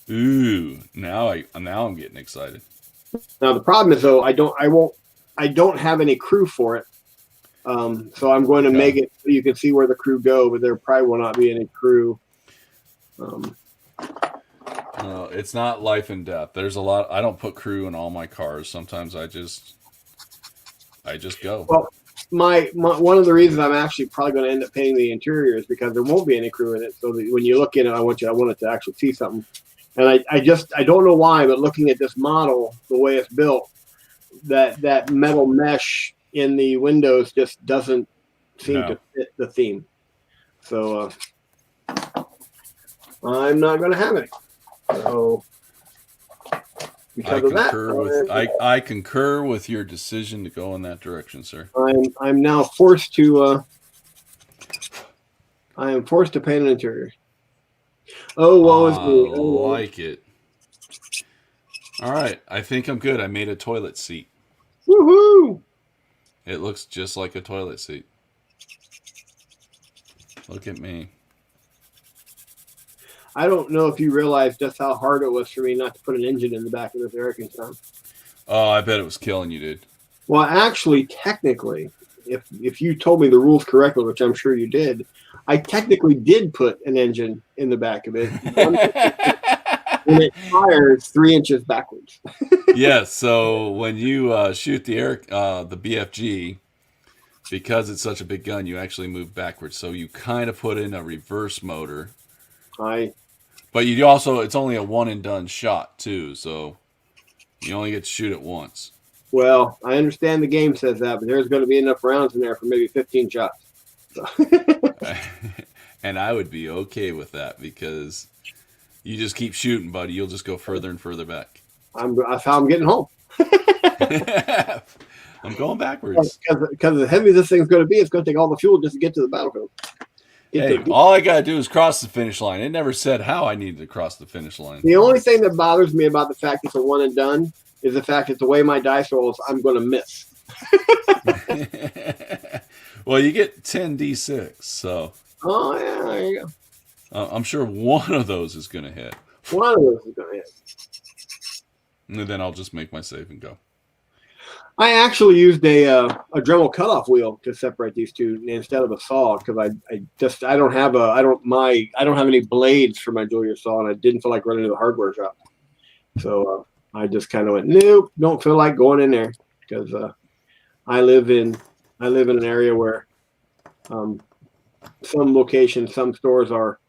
Speaker 1: Ooh, now I'm getting excited.
Speaker 2: Now the problem is though I don't have any crew for it. So I'm going to make it so you can see where the crew go, but there probably will not be any crew.
Speaker 1: It's not life and death. There's a lot. I don't put crew in all my cars. Sometimes I just go.
Speaker 2: Well, my one of the reasons I'm actually probably going to end up painting the interior is because there won't be any crew in it. So that when you look in it, I want it to actually see something. And I don't know why, but looking at this model, the way it's built, that metal mesh in the windows just doesn't seem to fit the theme. So I'm not going to have it. So because of that,
Speaker 1: I concur with your decision to go in that direction, sir.
Speaker 2: I'm now forced to. I am forced to paint an interior. Oh, woe is me!
Speaker 1: I like it. All right, I think I'm good. I made a toilet seat.
Speaker 2: Woohoo!
Speaker 1: It looks just like a toilet seat. Look at me.
Speaker 2: I don't know if you realize just how hard it was for me not to put an engine in the back of this Ericanson.
Speaker 1: Oh, I bet it was killing you, dude.
Speaker 2: Well, actually, technically, if you told me the rules correctly, which I'm sure you did, I technically did put an engine in the back of it. And it fires 3 inches backwards.
Speaker 1: Yes. So when you shoot the BFG, because it's such a big gun, you actually move backwards. So you kind of put in a reverse motor.
Speaker 2: I
Speaker 1: But you also, it's only a one and done shot too. So you only get to shoot it once.
Speaker 2: Well, I understand the game says that, but there's going to be enough rounds in there for maybe 15 shots. So.
Speaker 1: And I would be okay with that because you just keep shooting, buddy. You'll just go further and further back.
Speaker 2: That's how I'm getting home.
Speaker 1: I'm going backwards.
Speaker 2: Because as heavy as this thing's going to be, it's going to take all the fuel just to get to the battlefield.
Speaker 1: All I got to do is cross the finish line. It never said how I needed to cross the finish line.
Speaker 2: The only thing that bothers me about the fact it's a one and done is the fact that the way my dice rolls, I'm going to miss.
Speaker 1: Well, you get 10d6, so.
Speaker 2: Oh, yeah, there you go.
Speaker 1: I'm sure one of those is going to hit.
Speaker 2: One of those is going to hit.
Speaker 1: And then I'll just make my save and go.
Speaker 2: I actually used a Dremel cutoff wheel to separate these two instead of a saw because I don't have any blades for my Julia saw, and I didn't feel like running to the hardware shop. So I just kind of went, nope, don't feel like going in there because I live in an area where some locations, some stores are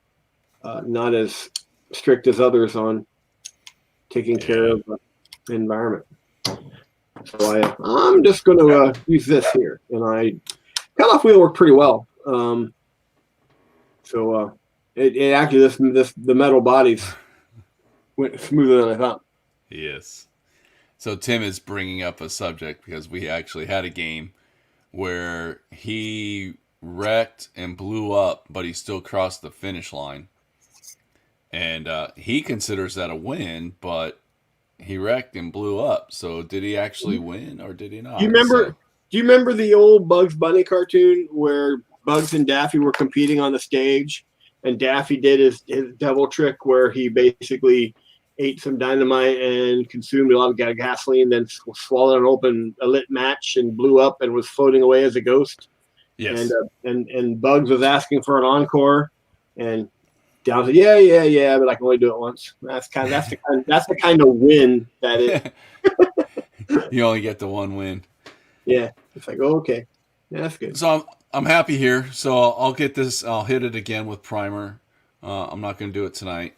Speaker 2: not as strict as others on taking care of the environment. So I'm just going to use this here, and cutoff wheel worked pretty well. It actually the metal bodies went smoother than I thought.
Speaker 1: Yes. So Tim is bringing up a subject because we actually had a game where he wrecked and blew up, but he still crossed the finish line, and he considers that a win, but he wrecked and blew up. So did he actually win or did he not?
Speaker 2: Do you remember the old Bugs Bunny cartoon where Bugs and Daffy were competing on the stage, and Daffy did his devil trick where he basically ate some dynamite and consumed a lot of gasoline, then swallowed an open a lit match and blew up and was floating away as a ghost?
Speaker 1: Yes.
Speaker 2: And Bugs was asking for an encore, and Down said, yeah, but I can only do it once. That's the kind of win that is.
Speaker 1: You only get the one win.
Speaker 2: Yeah, it's like, oh, okay, yeah, that's good.
Speaker 1: So I'm happy here. So I'll get this. I'll hit it again with primer. I'm not going to do it tonight,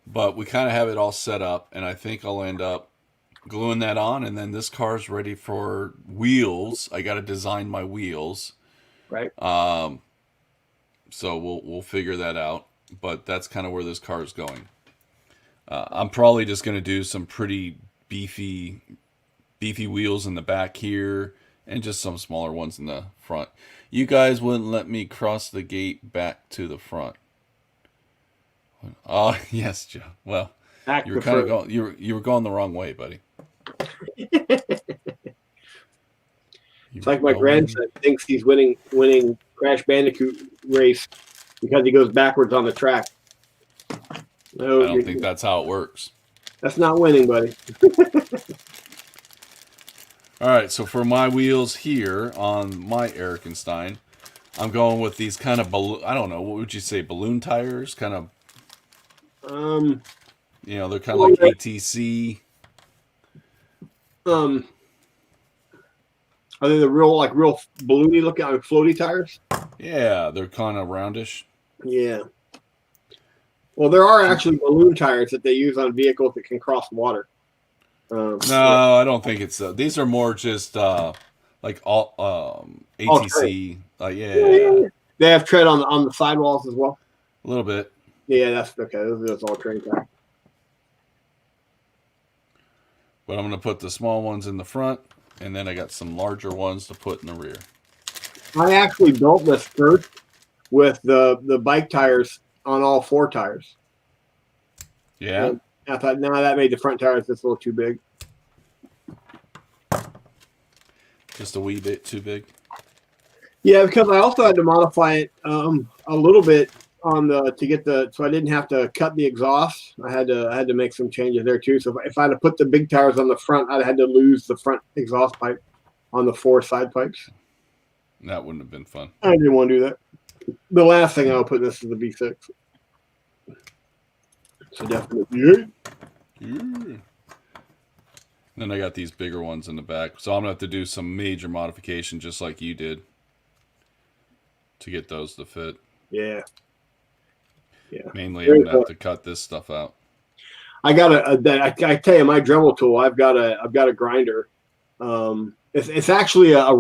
Speaker 1: but we kind of have it all set up, and I think I'll end up gluing that on, and then this car's ready for wheels. I got to design my wheels.
Speaker 2: Right.
Speaker 1: So we'll figure that out. But that's kind of where this car is going. I'm probably just going to do some pretty beefy wheels in the back here and just some smaller ones in the front. You guys wouldn't let me cross the gate back to the front. Oh, yes, Joe. Well, you were kind of going. You were going the wrong way, buddy.
Speaker 2: It's like my grandson thinks he's winning Crash Bandicoot race because he goes backwards on the track. No,
Speaker 1: I don't think that's how it works.
Speaker 2: That's not winning, buddy.
Speaker 1: All right, so for my wheels here on my Erikenstein, I'm going with these kind of I don't know, what would you say, balloon tires? Kind of, they're kind of like ATC.
Speaker 2: Are they the real balloony looking, like floaty tires?
Speaker 1: Yeah, they're kind of roundish.
Speaker 2: Yeah. Well, there are actually balloon tires that they use on vehicles that can cross water.
Speaker 1: No, I don't think it's. These are more just like all ATC. Yeah.
Speaker 2: They have tread on the sidewalls as well.
Speaker 1: A little bit.
Speaker 2: Yeah, that's okay. Those are all train tires.
Speaker 1: But I'm going to put the small ones in the front, and then I got some larger ones to put in the rear.
Speaker 2: I actually built this first with the bike tires on all 4 tires.
Speaker 1: Yeah.
Speaker 2: And I thought, that made the front tires just a little too big.
Speaker 1: Just a wee bit too big.
Speaker 2: Yeah, because I also had to modify it a little bit on the to get the so I didn't have to cut the exhaust. I had to make some changes there too. So if I had to put the big tires on the front, I'd had to lose the front exhaust pipe on the 4 side pipes.
Speaker 1: That wouldn't have been fun.
Speaker 2: I didn't want to do that. The last thing I'll put in this is the V6. So definitely.
Speaker 1: Yeah. Then I got these bigger ones in the back, so I'm gonna have to do some major modification, just like you did, to get those to fit.
Speaker 2: Yeah. Yeah.
Speaker 1: Mainly, I'm gonna have to cut this stuff out.
Speaker 2: I got I tell you, my Dremel tool. I've got a grinder. It's actually a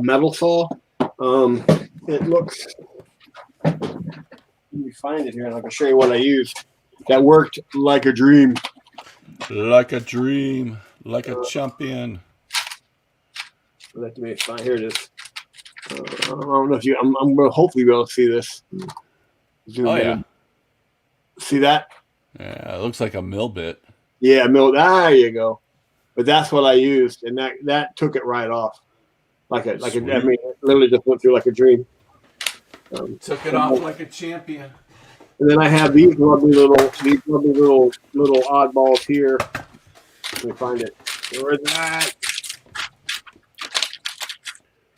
Speaker 2: metal saw. It looks. Let me find it here, and I can show you what I used. That worked like a dream.
Speaker 1: Like a dream, like a champion.
Speaker 2: Let me find. Here it is. I don't know if you. I'm going to hopefully be able to see this. Zoom
Speaker 1: Oh
Speaker 2: in.
Speaker 1: yeah.
Speaker 2: See that?
Speaker 1: Yeah, it looks like a mill bit.
Speaker 2: Yeah, there you go. But that's what I used, and that took it right off. I mean, it literally just went through like a dream.
Speaker 1: Took it off like a champion.
Speaker 2: And then I have these lovely little oddballs here. Let me find it. Where is that?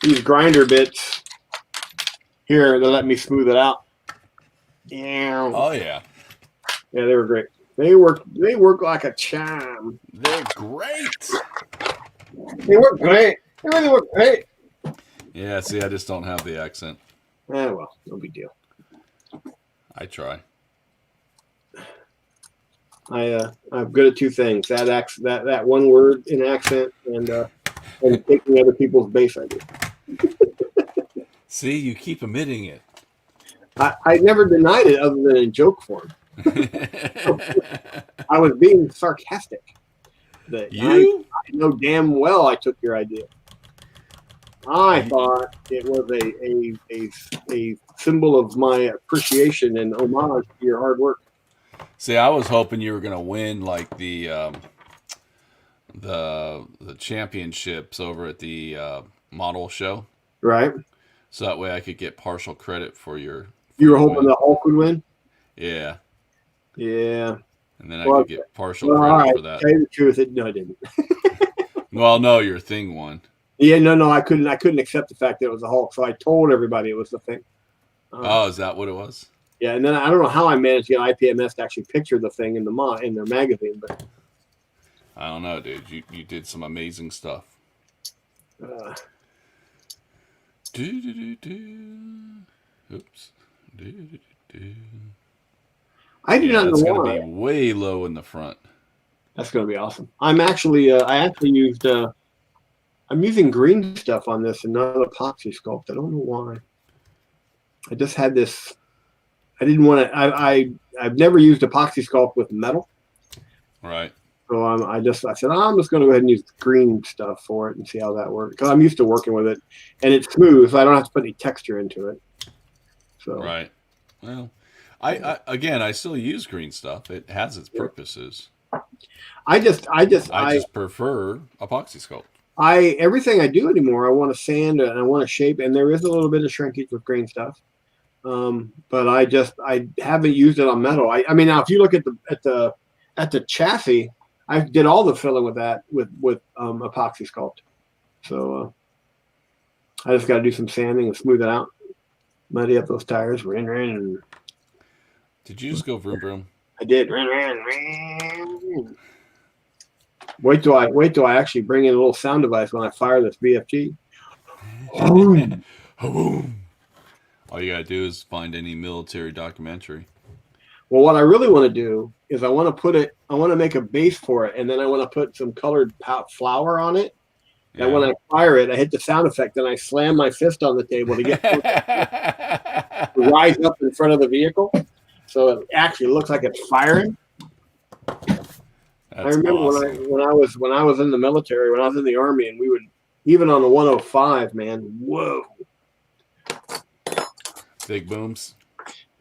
Speaker 2: These grinder bits here that let me smooth it out. Yeah.
Speaker 1: Oh yeah.
Speaker 2: Yeah, they were great. They work like a charm.
Speaker 1: They're great.
Speaker 2: They work great. They really work great.
Speaker 1: Yeah, see, I just don't have the accent.
Speaker 2: Well, no big deal.
Speaker 1: I try.
Speaker 2: I'm good at two things: that one word in accent, and taking other people's bass ideas.
Speaker 1: See, you keep omitting it.
Speaker 2: I never denied it, other than in joke form. I was being sarcastic. I know damn well I took your idea. I thought it was a symbol of my appreciation and homage to your hard work.
Speaker 1: See, I was hoping you were gonna win like the championships over at the model show,
Speaker 2: Right?
Speaker 1: so that way I could get partial credit for your.
Speaker 2: You were hoping the Hulk would win?
Speaker 1: Yeah.
Speaker 2: Yeah.
Speaker 1: And then I could get partial credit
Speaker 2: all right.
Speaker 1: for that.
Speaker 2: Tell you the truth, no, I didn't.
Speaker 1: Well, no, your thing won.
Speaker 2: Yeah, no, I couldn't accept the fact that it was a Hulk, so I told everybody it was the thing.
Speaker 1: Oh, is that what it was?
Speaker 2: Yeah, and then I don't know how I managed to get IPMS to actually picture the thing in their magazine, but
Speaker 1: I don't know, dude. You did some amazing stuff. Oops.
Speaker 2: I do not know
Speaker 1: it's
Speaker 2: why.
Speaker 1: going to be way low in the front.
Speaker 2: That's going to be awesome. I'm actually, I actually used, I'm using green stuff on this and not epoxy sculpt. I don't know why. I just had this. I didn't want to. I've never used epoxy sculpt with metal.
Speaker 1: Right.
Speaker 2: So I said I'm just going to go ahead and use green stuff for it and see how that works, because I'm used to working with it, and it's smooth, so I don't have to put any texture into it. So
Speaker 1: right. Well, I still use green stuff. It has its purposes.
Speaker 2: I just
Speaker 1: prefer epoxy sculpt.
Speaker 2: Everything I do anymore, I want to sand and I want to shape, and there is a little bit of shrinkage with green stuff. But I haven't used it on metal. I mean, now if you look at the chassis, I did all the filling with that with epoxy sculpt. So I just got to do some sanding and smooth it out, muddy up those tires. Ran.
Speaker 1: Did you just go vroom vroom?
Speaker 2: I did. Ran. Wait till I actually bring in a little sound device when I fire this BFG.
Speaker 1: All you gotta do is find any military documentary.
Speaker 2: Well, what I really want to do is I want to make a base for it, and then I want to put some colored flour on it. Yeah. And when I fire it, I hit the sound effect, and I slam my fist on the table to get to rise up in front of the vehicle, so it actually looks like it's firing. I remember awesome. when I was in the military, when I was in the Army, and we would, even on the 105, man, whoa.
Speaker 1: Big booms.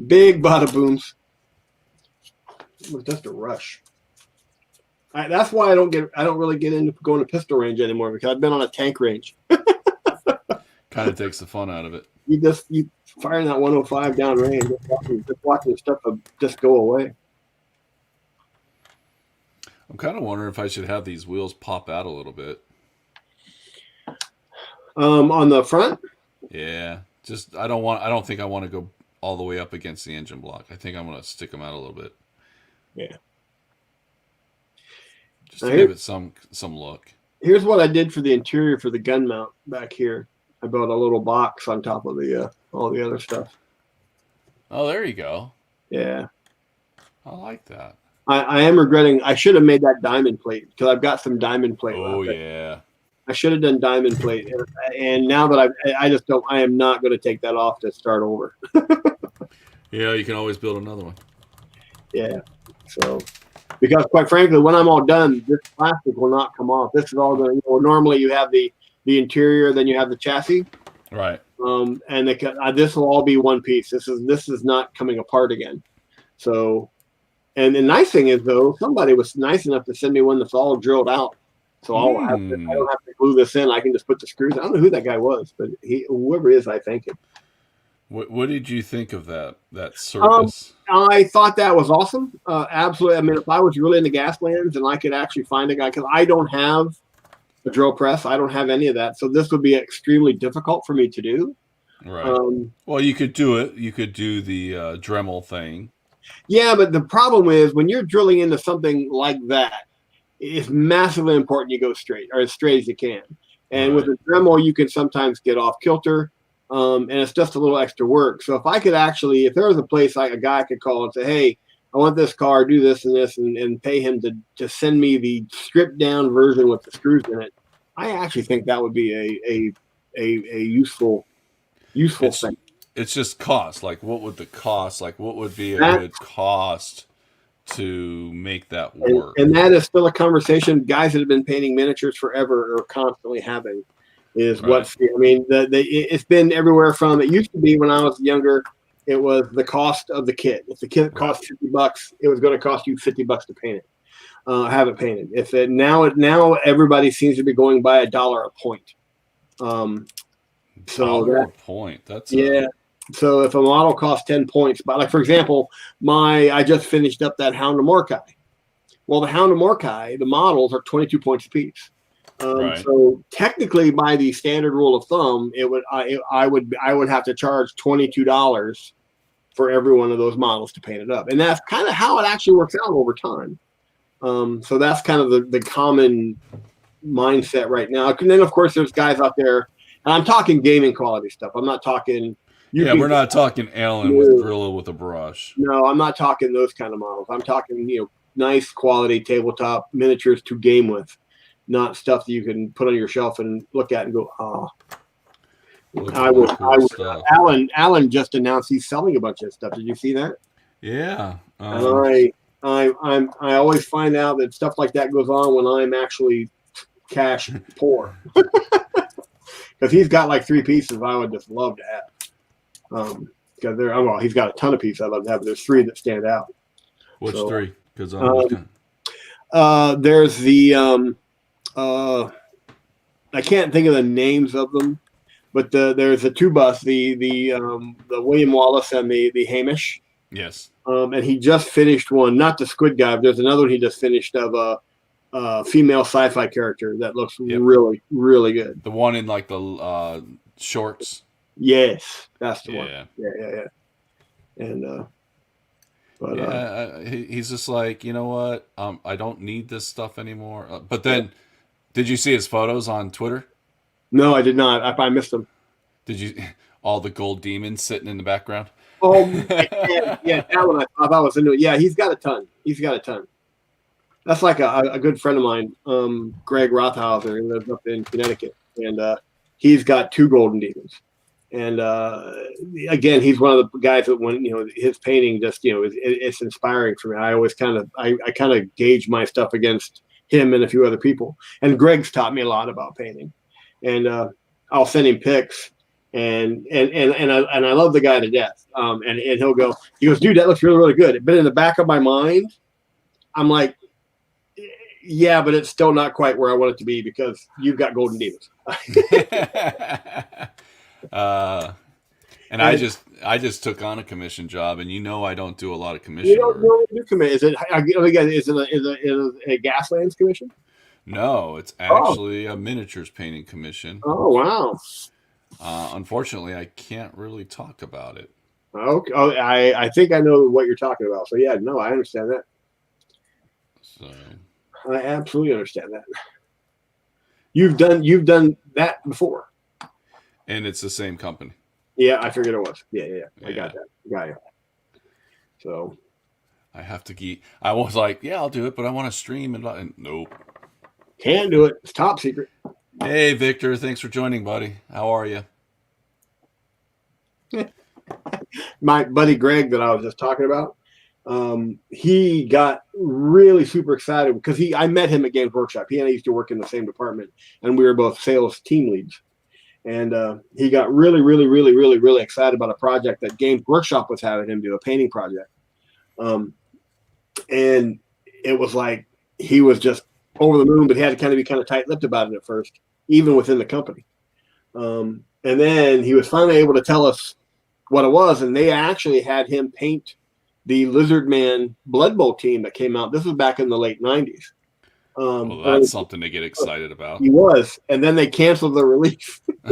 Speaker 2: Big bada booms. It was just a rush. That's why I don't really get into going to pistol range anymore, because I've been on a tank range.
Speaker 1: Kind of takes the fun out of it.
Speaker 2: You firing that 105 down range, just watching the stuff just go away.
Speaker 1: I'm kind of wondering if I should have these wheels pop out a little bit.
Speaker 2: On the front.
Speaker 1: Yeah, just I don't think I want to go all the way up against the engine block. I think I'm going to stick them out a little bit.
Speaker 2: Yeah.
Speaker 1: Just to give it some look.
Speaker 2: Here's what I did for the interior for the gun mount back here. I built a little box on top of the all the other stuff.
Speaker 1: Oh, there you go.
Speaker 2: Yeah.
Speaker 1: I like that.
Speaker 2: I am regretting. I should have made that diamond plate, because I've got some diamond plate.
Speaker 1: Oh yeah.
Speaker 2: I should have done diamond plate, and now that I just don't. I am not going to take that off to start over.
Speaker 1: Yeah, you can always build another one.
Speaker 2: Yeah. So, because quite frankly, when I'm all done, this plastic will not come off. This is all going. Normally you have the interior, then you have the chassis.
Speaker 1: Right.
Speaker 2: And this will all be one piece. This is not coming apart again. So. And the nice thing is, though, somebody was nice enough to send me one that's all drilled out. So I don't have to glue this in. I can just put the screws. I don't know who that guy was, but whoever he is, I thank him.
Speaker 1: What did you think of that service?
Speaker 2: I thought that was awesome. Absolutely. I mean, if I was really into Gaslands and I could actually find a guy, because I don't have a drill press, I don't have any of that. So this would be extremely difficult for me to do.
Speaker 1: Right. Well, you could do it. You could do the Dremel thing.
Speaker 2: Yeah, but the problem is when you're drilling into something like that, it's massively important you go straight, or as straight as you can. And with a Dremel, you can sometimes get off kilter, and it's just a little extra work. So if I could actually, if there was a place like a guy could call and say, hey, I want this car, do this and this, and pay him to send me the stripped down version with the screws in it, I actually think that would be a useful thing.
Speaker 1: It's just cost. Like, what would the cost? Like, what would be a good cost to make that work?
Speaker 2: And that is still a conversation guys that have been painting miniatures forever are constantly having. Is what's I mean, it's been everywhere from, it used to be when I was younger, it was the cost of the kit. If the kit cost $50, it was going to cost you $50 to paint it, have it painted. Now everybody seems to be going by $1 a point.
Speaker 1: $1 a point. That's
Speaker 2: So if a model costs 10 points, but like for example, I just finished up that Hound of Mordecai. Well, the Hound of Mordecai, the models are 22 points apiece. So technically, by the standard rule of thumb, I would have to charge $22 for every one of those models to paint it up, and that's kind of how it actually works out over time. So that's kind of the common mindset right now. And then of course there's guys out there, and I'm talking gaming quality stuff. I'm not talking.
Speaker 1: We're not talking Alan with Gorilla with a brush.
Speaker 2: No, I'm not talking those kind of models. I'm talking, nice quality tabletop miniatures to game with, not stuff that you can put on your shelf and look at and go, oh. Alan just announced he's selling a bunch of stuff. Did you see that?
Speaker 1: Yeah.
Speaker 2: And I always find out that stuff like that goes on when I'm actually cash poor. Because he's got like 3 pieces I would just love to have. Because he's got a ton of pieces I'd love to have, but there's 3 that stand out.
Speaker 1: Which 3? Because
Speaker 2: there's the I can't think of the names of them, but there's the 2 bus, the William Wallace and the Hamish.
Speaker 1: Yes.
Speaker 2: And he just finished one, not the Squid Guy. But there's another one he just finished of a female sci-fi character that looks really, really good.
Speaker 1: The one in like the shorts.
Speaker 2: Yes, that's the one. Yeah. And
Speaker 1: he's just like, you know what? I don't need this stuff anymore. But then, did you see his photos on Twitter?
Speaker 2: No, I did not. I missed them.
Speaker 1: Did you? All the gold demons sitting in the background.
Speaker 2: Oh, yeah, that one I thought was into it. Yeah, he's got a ton. That's like a good friend of mine, Greg Rothhauser. He lives up in Connecticut, and he's got 2 golden demons. And again, he's one of the guys that when his painting just it's inspiring for me. I always kind of gauge my stuff against him and a few other people. And Greg's taught me a lot about painting, and I'll send him pics. And I love the guy to death. And he goes, dude, that looks really, really good. But in the back of my mind, I'm like, Yeah, but it's still not quite where I want it to be because you've got golden demons.
Speaker 1: uh, and
Speaker 2: And
Speaker 1: I just took on a commission job, and I don't do a lot of
Speaker 2: you
Speaker 1: commission
Speaker 2: don't
Speaker 1: work.
Speaker 2: know what your commit is. It again? Is it a Gaslands commission?
Speaker 1: No, it's
Speaker 2: Oh,
Speaker 1: actually a miniatures painting commission.
Speaker 2: oh wow.
Speaker 1: Unfortunately, I can't really talk about it.
Speaker 2: Okay. Oh, I think I know what you're talking about. So yeah, no, I understand that.
Speaker 1: So,
Speaker 2: I absolutely understand that. You've done that before.
Speaker 1: and it's the same company.
Speaker 2: Yeah, I figured it was. Yeah. I got
Speaker 1: Yeah,
Speaker 2: that. Got you. So
Speaker 1: I have to geek. I was like, yeah, I'll do it, but I want to stream and nope.
Speaker 2: can't do it. It's top secret.
Speaker 1: Hey, Victor, thanks for joining, buddy. How are you?
Speaker 2: My buddy Greg that I was just talking about, he got really super excited because I met him at Games Workshop. He and I used to work in the same department, and we were both sales team leads. And he got really, really, really, really, really excited about a project that Games Workshop was having him do, a painting project. Um, and it was like he was just over the moon, but he had to kind of be kind of tight-lipped about it at first, even within the company. And then he was finally able to tell us what it was, and they actually had him paint the Lizard Man Blood Bowl team that came out. This was back in the late '90s.
Speaker 1: Well, that's something to get excited about.
Speaker 2: He was, and then they canceled the release. He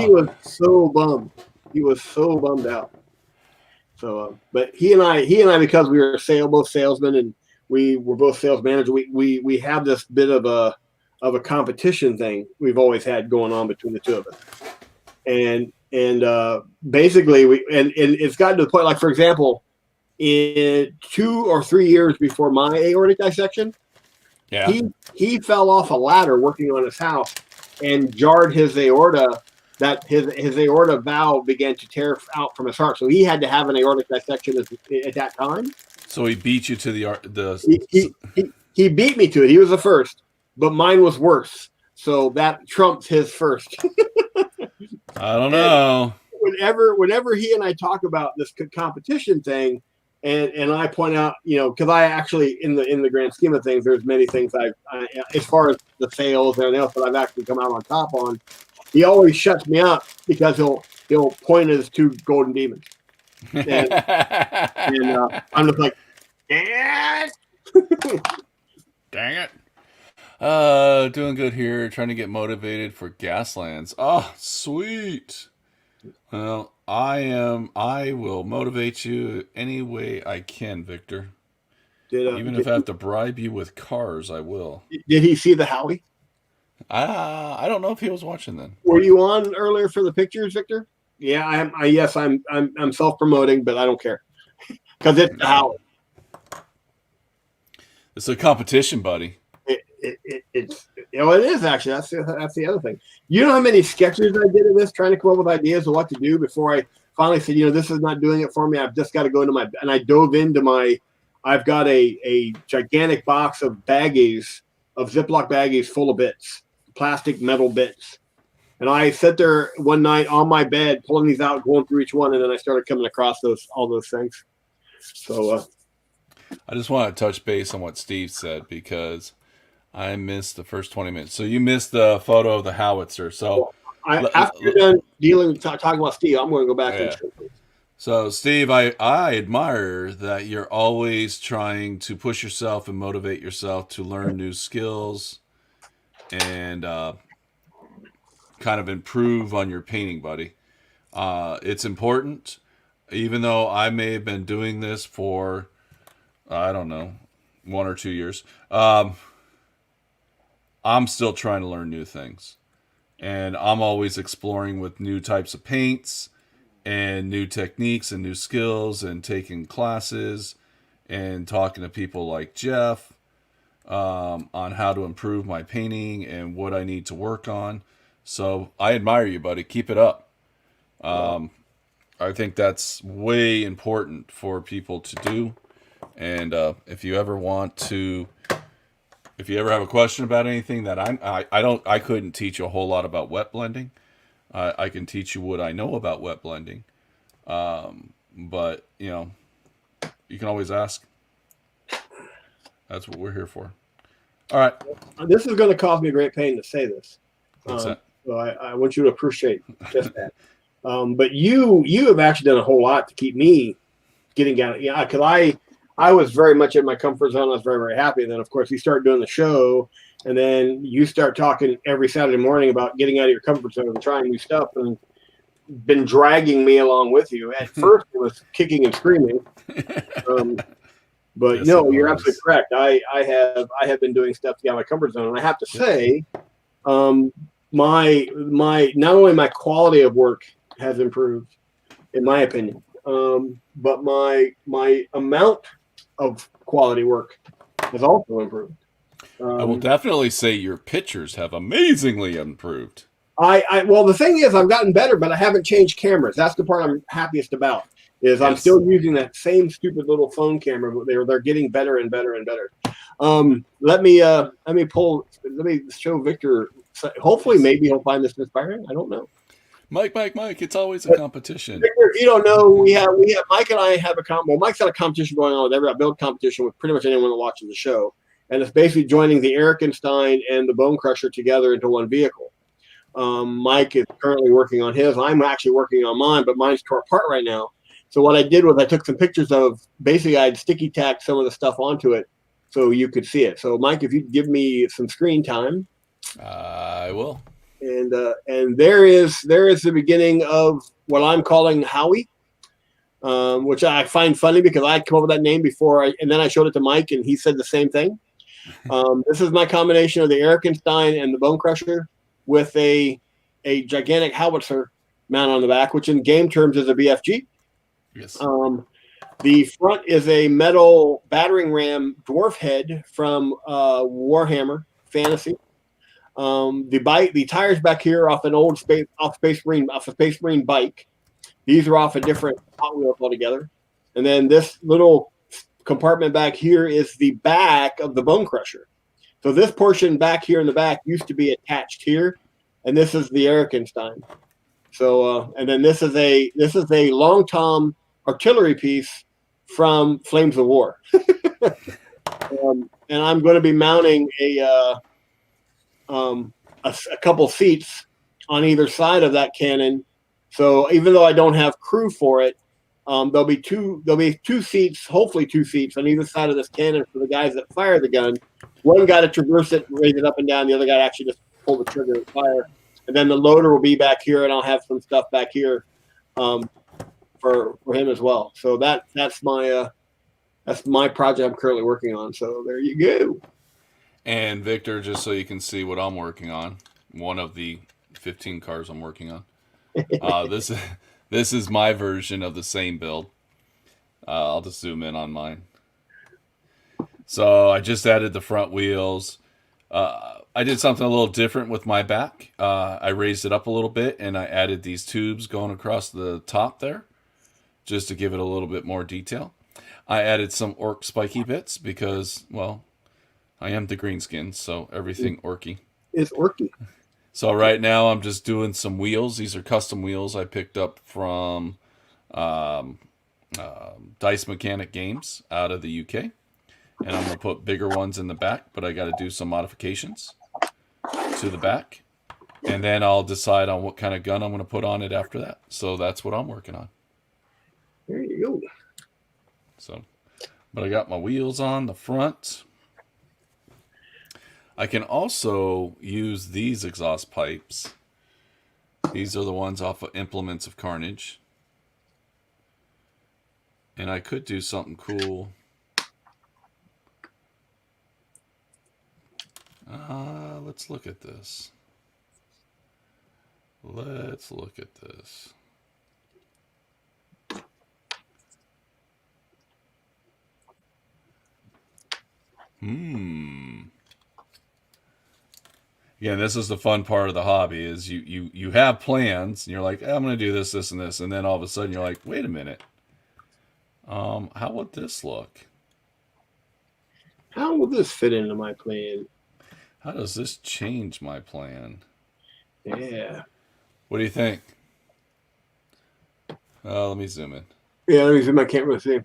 Speaker 2: was so bummed. He was so bummed out. So, but he and I, because we were both salesmen, and we were both sales managers. We have this bit of a competition thing we've always had going on between the two of us, and basically and it's gotten to the point, like for example, in 2 or 3 years before my aortic dissection,
Speaker 1: Yeah.
Speaker 2: he fell off a ladder working on his house and jarred his aorta. That his aorta valve began to tear out from his heart, so he had to have an aortic dissection at that time.
Speaker 1: So he beat you to
Speaker 2: He, he, he beat me to it. He was the first, but mine was worse. So that trumps his first.
Speaker 1: I don't
Speaker 2: And
Speaker 1: know.
Speaker 2: whenever he and I talk about this competition thing, and I point out, because I actually, in the grand scheme of things, there's many things as far as the sales and everything else that I've actually come out on top on. He always shuts me up because he'll point at his two golden demons, and I'm just like, Dad.
Speaker 1: Dang it. Doing good here. Trying to get motivated for Gaslands. Oh, sweet. Well, I will motivate you any way I can, Victor. Even if I have to bribe you with cars, I will.
Speaker 2: Did he see the Howie?
Speaker 1: I don't know if he was watching then.
Speaker 2: Were you on earlier for the pictures, Victor? Yeah, yes, I'm self promoting, but I don't care because it's the Howie.
Speaker 1: It's a competition, buddy.
Speaker 2: It is actually. That's the other thing. You know how many sketches I did of this, trying to come up with ideas of what to do before I finally said, this is not doing it for me. I've just got to go into and I dove into I've got a gigantic box of baggies, of Ziploc baggies full of bits, plastic metal bits. And I sat there one night on my bed, pulling these out, going through each one, and then I started coming across all those things. So
Speaker 1: I just want to touch base on what Steve said because I missed the first 20 minutes. So you missed the photo of the howitzer. So
Speaker 2: after you're done talking about Steve, I'm going to go back and show you.
Speaker 1: So Steve, I admire that you're always trying to push yourself and motivate yourself to learn new skills and kind of improve on your painting, buddy. It's important, even though I may have been doing this for, I don't know, 1 or 2 years. I'm still trying to learn new things. And I'm always exploring with new types of paints and new techniques and new skills and taking classes and talking to people like Jeff on how to improve my painting and what I need to work on. So I admire you, buddy. Keep it up. I think that's way important for people to do. And if you ever have a question about anything that I couldn't teach you a whole lot about wet blending. I can teach you what I know about wet blending. But you can always ask. That's what we're here for. All right.
Speaker 2: This is going to cause me great pain to say this.
Speaker 1: What's that?
Speaker 2: So I want you to appreciate just that. But you have actually done a whole lot to keep me getting down. Yeah, because I was very much in my comfort zone. I was very, very happy. And then, of course, you start doing the show, and then you start talking every Saturday morning about getting out of your comfort zone and trying new stuff, and been dragging me along with you. At first, it was kicking and screaming. But
Speaker 1: Yes,
Speaker 2: no,
Speaker 1: it
Speaker 2: you're
Speaker 1: was.
Speaker 2: absolutely correct. I have been doing stuff to get out of my comfort zone, and I have to say, my not only my quality of work has improved, in my opinion, but my amount of quality work has also improved.
Speaker 1: I will definitely say your pictures have amazingly improved.
Speaker 2: Well, the thing is, I've gotten better, but I haven't changed cameras. That's the part I'm happiest about. Is I'm
Speaker 1: Yes.
Speaker 2: still using that same stupid little phone camera, but they're getting better and better and better. Let me show Victor. Hopefully, maybe he'll find this inspiring. I don't know.
Speaker 1: Mike, it's always a competition.
Speaker 2: Victor, if you don't know, we have Mike and I have Mike's got a competition going on with a build competition with pretty much anyone that watches the show, and it's basically joining the Erikenstein and the Bone Crusher together into one vehicle. Mike is currently working on his. I'm actually working on mine, but mine's tore apart right now. So what I did was I took some pictures of, basically I'd sticky tacked some of the stuff onto it so you could see it. So Mike, if you give me some screen time.
Speaker 1: I will.
Speaker 2: And there is the beginning of what I'm calling Howie, which I find funny because I come up with that name before, and then I showed it to Mike, and he said the same thing. This is my combination of the Erikenstein and the Bone Crusher with a gigantic howitzer mount on the back, which in game terms is a BFG.
Speaker 1: Yes.
Speaker 2: The front is a metal battering ram dwarf head from Warhammer Fantasy. The tires back here are off an old Space Marine bike. These are off a different Hot Wheels altogether. And then this little compartment back here is the back of the Bone Crusher. So this portion back here in the back used to be attached here, and this is the Erikenstein. So and then this is a long tom artillery piece from Flames of War. And I'm going to be mounting a couple seats on either side of that cannon. So even though I don't have crew for it, there'll be two seats, hopefully 2 seats on either side of this cannon for the guys that fire the gun. One guy to traverse it, raise it up and down. The other guy to actually just pull the trigger and fire. And then the loader will be back here, and I'll have some stuff back here for him as well. So that's my project I'm currently working on. So there you go.
Speaker 1: And Victor, just so you can see what I'm working on, one of the 15 cars I'm working on. This is my version of the same build. I'll just zoom in on mine. So I just added the front wheels. I did something a little different with my back. I raised it up a little bit, and I added these tubes going across the top there, just to give it a little bit more detail. I added some orc spiky bits because, well, I am the greenskin, so everything orky.
Speaker 2: It's orky.
Speaker 1: So right now I'm just doing some wheels. These are custom wheels I picked up from Dice Mechanic Games out of the UK. And I'm going to put bigger ones in the back, but I got to do some modifications to the back. And then I'll decide on what kind of gun I'm going to put on it after that. So that's what I'm working on.
Speaker 2: There you go.
Speaker 1: So, but I got my wheels on the front. I can also use these exhaust pipes. These are the ones off of Implements of Carnage. And I could do something cool. Let's look at this. Let's look at this. Again, this is the fun part of the hobby is you have plans and you're like, I'm going to do this, this, and this. And then all of a sudden you're like, wait a minute. How would this look?
Speaker 2: How will this fit into my plan?
Speaker 1: How does this change my plan?
Speaker 2: Yeah.
Speaker 1: What do you think? Let me zoom in.
Speaker 2: Yeah, let me zoom. I can't really see.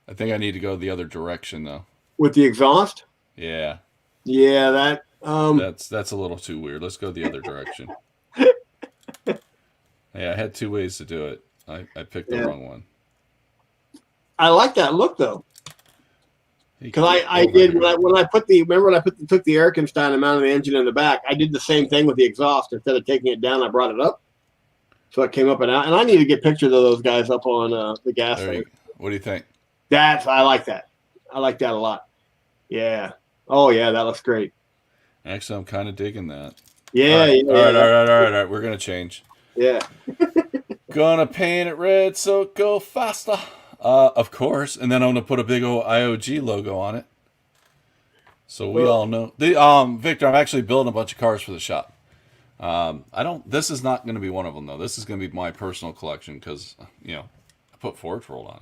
Speaker 1: I think I need to go the other direction though.
Speaker 2: with the exhaust.
Speaker 1: Yeah,
Speaker 2: Yeah, that
Speaker 1: that's a little too weird. Let's go the other direction. Yeah, I had two ways to do it. I picked the
Speaker 2: yeah.
Speaker 1: wrong one.
Speaker 2: I like that look though.
Speaker 1: Hey,
Speaker 2: Because
Speaker 1: get
Speaker 2: I
Speaker 1: over
Speaker 2: did
Speaker 1: here.
Speaker 2: when I put the remember when I took the air down and mounted the engine in the back. I did the same thing with the exhaust. Instead of taking it down, I brought it up, so it came up and out. And I need to get pictures of those guys up on the gas
Speaker 1: There
Speaker 2: thing.
Speaker 1: you. What do you think?
Speaker 2: I like that. I like that a lot. Yeah. Oh yeah, that looks great.
Speaker 1: Actually, I'm kind of digging that.
Speaker 2: Yeah,
Speaker 1: All right,
Speaker 2: yeah,
Speaker 1: all right,
Speaker 2: yeah,
Speaker 1: all right, all right, all right. We're gonna change.
Speaker 2: yeah.
Speaker 1: Gonna paint it red so it go faster. Of course, and then I'm gonna put a big old IOG logo on it, so we all know. Victor, I'm actually building a bunch of cars for the shop. I don't. This is not gonna be one of them though. This is gonna be my personal collection because I put Forge World on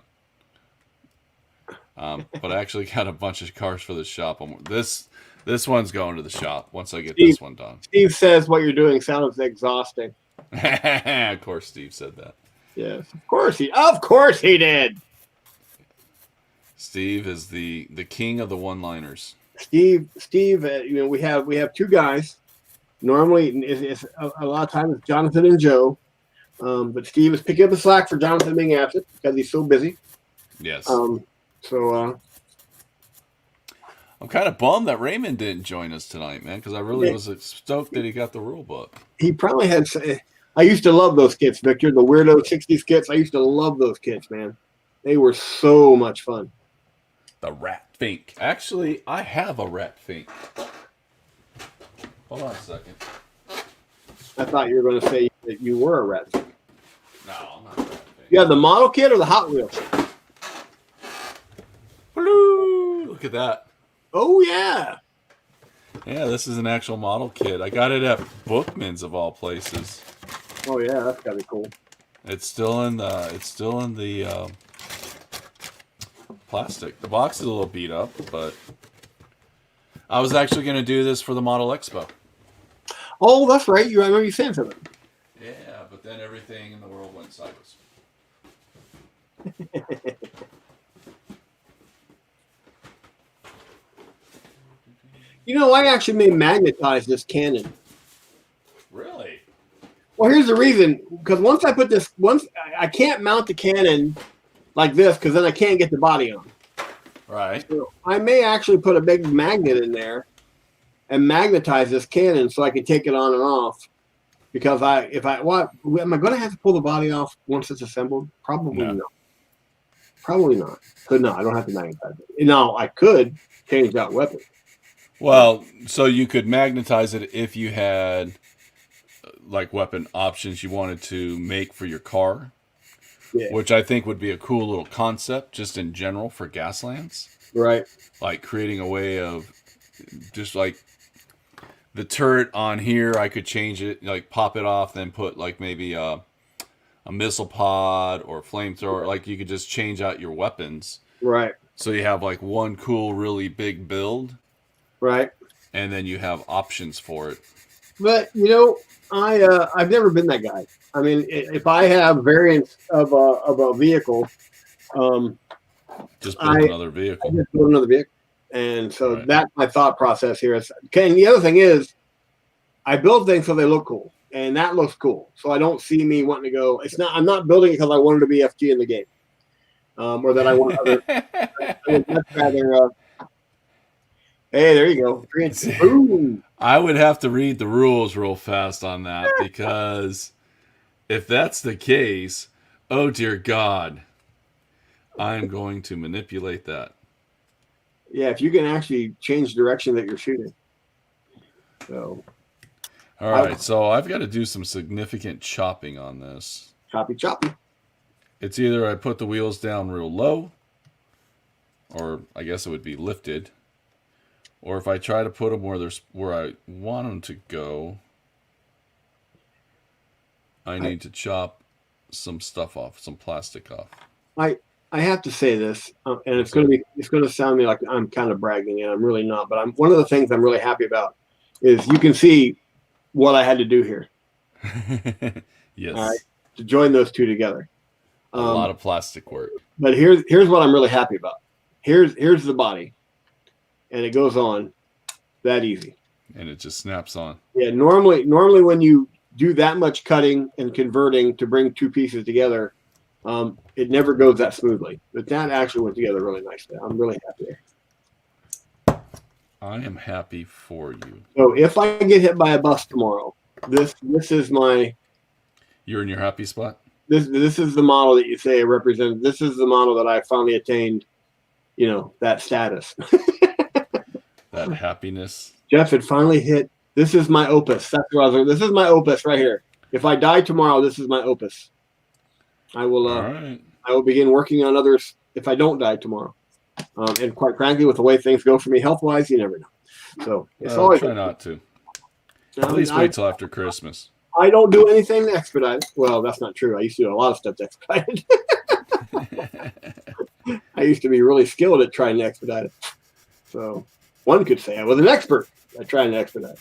Speaker 1: it. But I actually got a bunch of cars for the shop. This one's going to the shop once I get this one done.
Speaker 2: Steve says what you're doing sounds exhausting.
Speaker 1: Of course, Steve said that.
Speaker 2: Yes, of course he did.
Speaker 1: Steve is the king of the one-liners.
Speaker 2: Steve, we have two guys. Normally, it's a lot of times it's Jonathan and Joe, but Steve is picking up the slack for Jonathan being absent because he's so busy.
Speaker 1: Yes.
Speaker 2: So
Speaker 1: I'm kind of bummed that Raymond didn't join us tonight, man, because I really was stoked that he got the rule book.
Speaker 2: he probably had. I used to love those kits, Victor. The weirdo '60s kits. I used to love those kits, man. They were so much fun.
Speaker 1: The Rat Fink. Actually, I have a Rat Fink. Hold on a second.
Speaker 2: I thought you were going to say that you were a rat.
Speaker 1: No, I'm not a Rat Fink.
Speaker 2: You have the model kit or the Hot Wheels?
Speaker 1: Blue! Look at that.
Speaker 2: Oh yeah.
Speaker 1: Yeah, this is an actual model kit. I got it at Bookman's of all places.
Speaker 2: Oh yeah, that's gotta be cool.
Speaker 1: It's still in the plastic. The box is a little beat up, but I was actually going to do this for the Model Expo.
Speaker 2: Oh, that's right. I remember you saying something.
Speaker 1: Yeah, but then everything in the world went sideways.
Speaker 2: I actually may magnetize this cannon.
Speaker 1: Really?
Speaker 2: Well, here's the reason. Because once I can't mount the cannon like this because then I can't get the body on.
Speaker 1: Right.
Speaker 2: So I may actually put a big magnet in there and magnetize this cannon so I can take it on and off. Because am I going to have to pull the body off once it's assembled? Probably not. Probably not. Could not. I don't have to magnetize it. Now I could change that weapon.
Speaker 1: Well, so you could magnetize it if you had like weapon options you wanted to make for your car, which I think would be a cool little concept just in general for Gaslands.
Speaker 2: Right.
Speaker 1: Like creating a way of just like the turret on here, I could change it, like pop it off, then put like maybe a missile pod or flamethrower. Like you could just change out your weapons.
Speaker 2: Right.
Speaker 1: So you have like one cool, really big build.
Speaker 2: Right.
Speaker 1: And then you have options for it.
Speaker 2: But I've never been that guy. I mean, if I have variants of a vehicle,
Speaker 1: just build another vehicle.
Speaker 2: I just build another vehicle, and so that's my thought process here. And the other thing is, I build things so they look cool, and that looks cool. So I don't see me wanting to go. I'm not building it because I wanted to be FG in the game, or that I want other. I would much rather. Hey, there you go. Boom.
Speaker 1: I would have to read the rules real fast on that because if that's the case, oh dear God, I'm going to manipulate that.
Speaker 2: Yeah, if you can actually change direction that you're shooting. So.
Speaker 1: All right, so I've got to do some significant chopping on this.
Speaker 2: Choppy.
Speaker 1: It's either I put the wheels down real low, or I guess it would be lifted. Or if I try to put them where I want them to go, I need to chop some stuff off, some plastic off.
Speaker 2: I have to say this, and it's going to sound to me like I'm kind of bragging, and I'm really not. But one of the things I'm really happy about is you can see what I had to do here.
Speaker 1: Yes.
Speaker 2: All right, to join those two together.
Speaker 1: A lot of plastic work.
Speaker 2: But here's what I'm really happy about. Here's the body, and it goes on that easy.
Speaker 1: And it just snaps on.
Speaker 2: Yeah, normally when you do that much cutting and converting to bring two pieces together, it never goes that smoothly. But that actually went together really nicely. I'm really happy.
Speaker 1: I am happy for you.
Speaker 2: So if I get hit by a bus tomorrow, this is my
Speaker 1: You're in your happy spot?
Speaker 2: this is the model that you say it represents. This is the model that I finally attained, that status.
Speaker 1: That happiness.
Speaker 2: Jeff had finally hit. This is my opus. That's what I was like. This is my opus right here. If I die tomorrow, this is my opus. I will.
Speaker 1: All right.
Speaker 2: I will begin working on others if I don't die tomorrow. And quite frankly, with the way things go for me health-wise, you never know. So it's always
Speaker 1: try not to. At least wait till after Christmas.
Speaker 2: I don't do anything expedited. Well, that's not true. I used to do a lot of stuff expedited. I used to be really skilled at trying to expedite it. So one could say I was an expert at trying to expedite.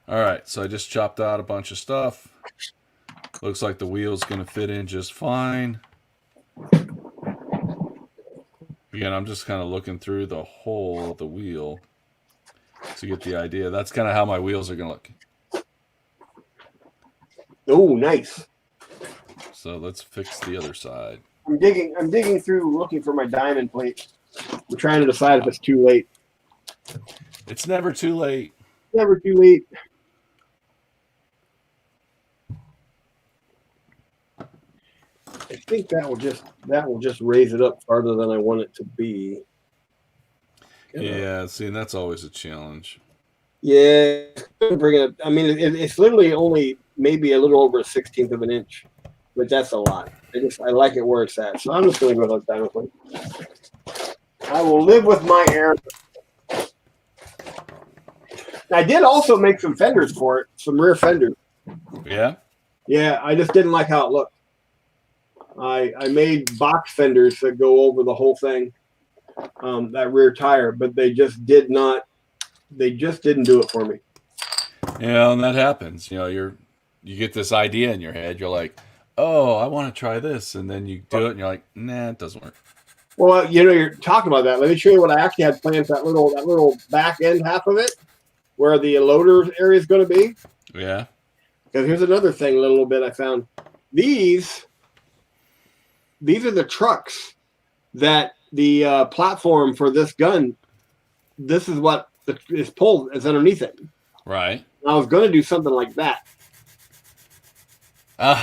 Speaker 1: All right, so I just chopped out a bunch of stuff. Looks like the wheel's going to fit in just fine. Again, I'm just kind of looking through the hole of the wheel to get the idea. That's kind of how my wheels are going to look.
Speaker 2: Oh, nice.
Speaker 1: So let's fix the other side.
Speaker 2: I'm digging through looking for my diamond plate. I'm trying to decide if it's too late.
Speaker 1: It's never too late.
Speaker 2: Never too late. I think that will just raise it up farther than I want it to be.
Speaker 1: Yeah, see, and that's always a challenge.
Speaker 2: Yeah, bring it up. I mean, it's literally only maybe a little over 1/16 of an inch, but that's a lot. I like it where it's at, so I'm just going to go with diamond plate. I will live with my error. I did also make some fenders for it, some rear fenders.
Speaker 1: Yeah?
Speaker 2: Yeah, I just didn't like how it looked. I made box fenders that go over the whole thing, that rear tire, but they just didn't do it for me.
Speaker 1: Yeah, and that happens. You get this idea in your head. You're like, oh, I want to try this. And then you do it and you're like, nah, it doesn't work.
Speaker 2: Well, you're talking about that. Let me show you what I actually had planned for that little back end half of it, where the loader area is going to be.
Speaker 1: Yeah.
Speaker 2: Because here's another thing, a little bit I found. These are the trucks that the platform for this gun. This is what is pulled is underneath it.
Speaker 1: Right.
Speaker 2: I was going to do something like that, but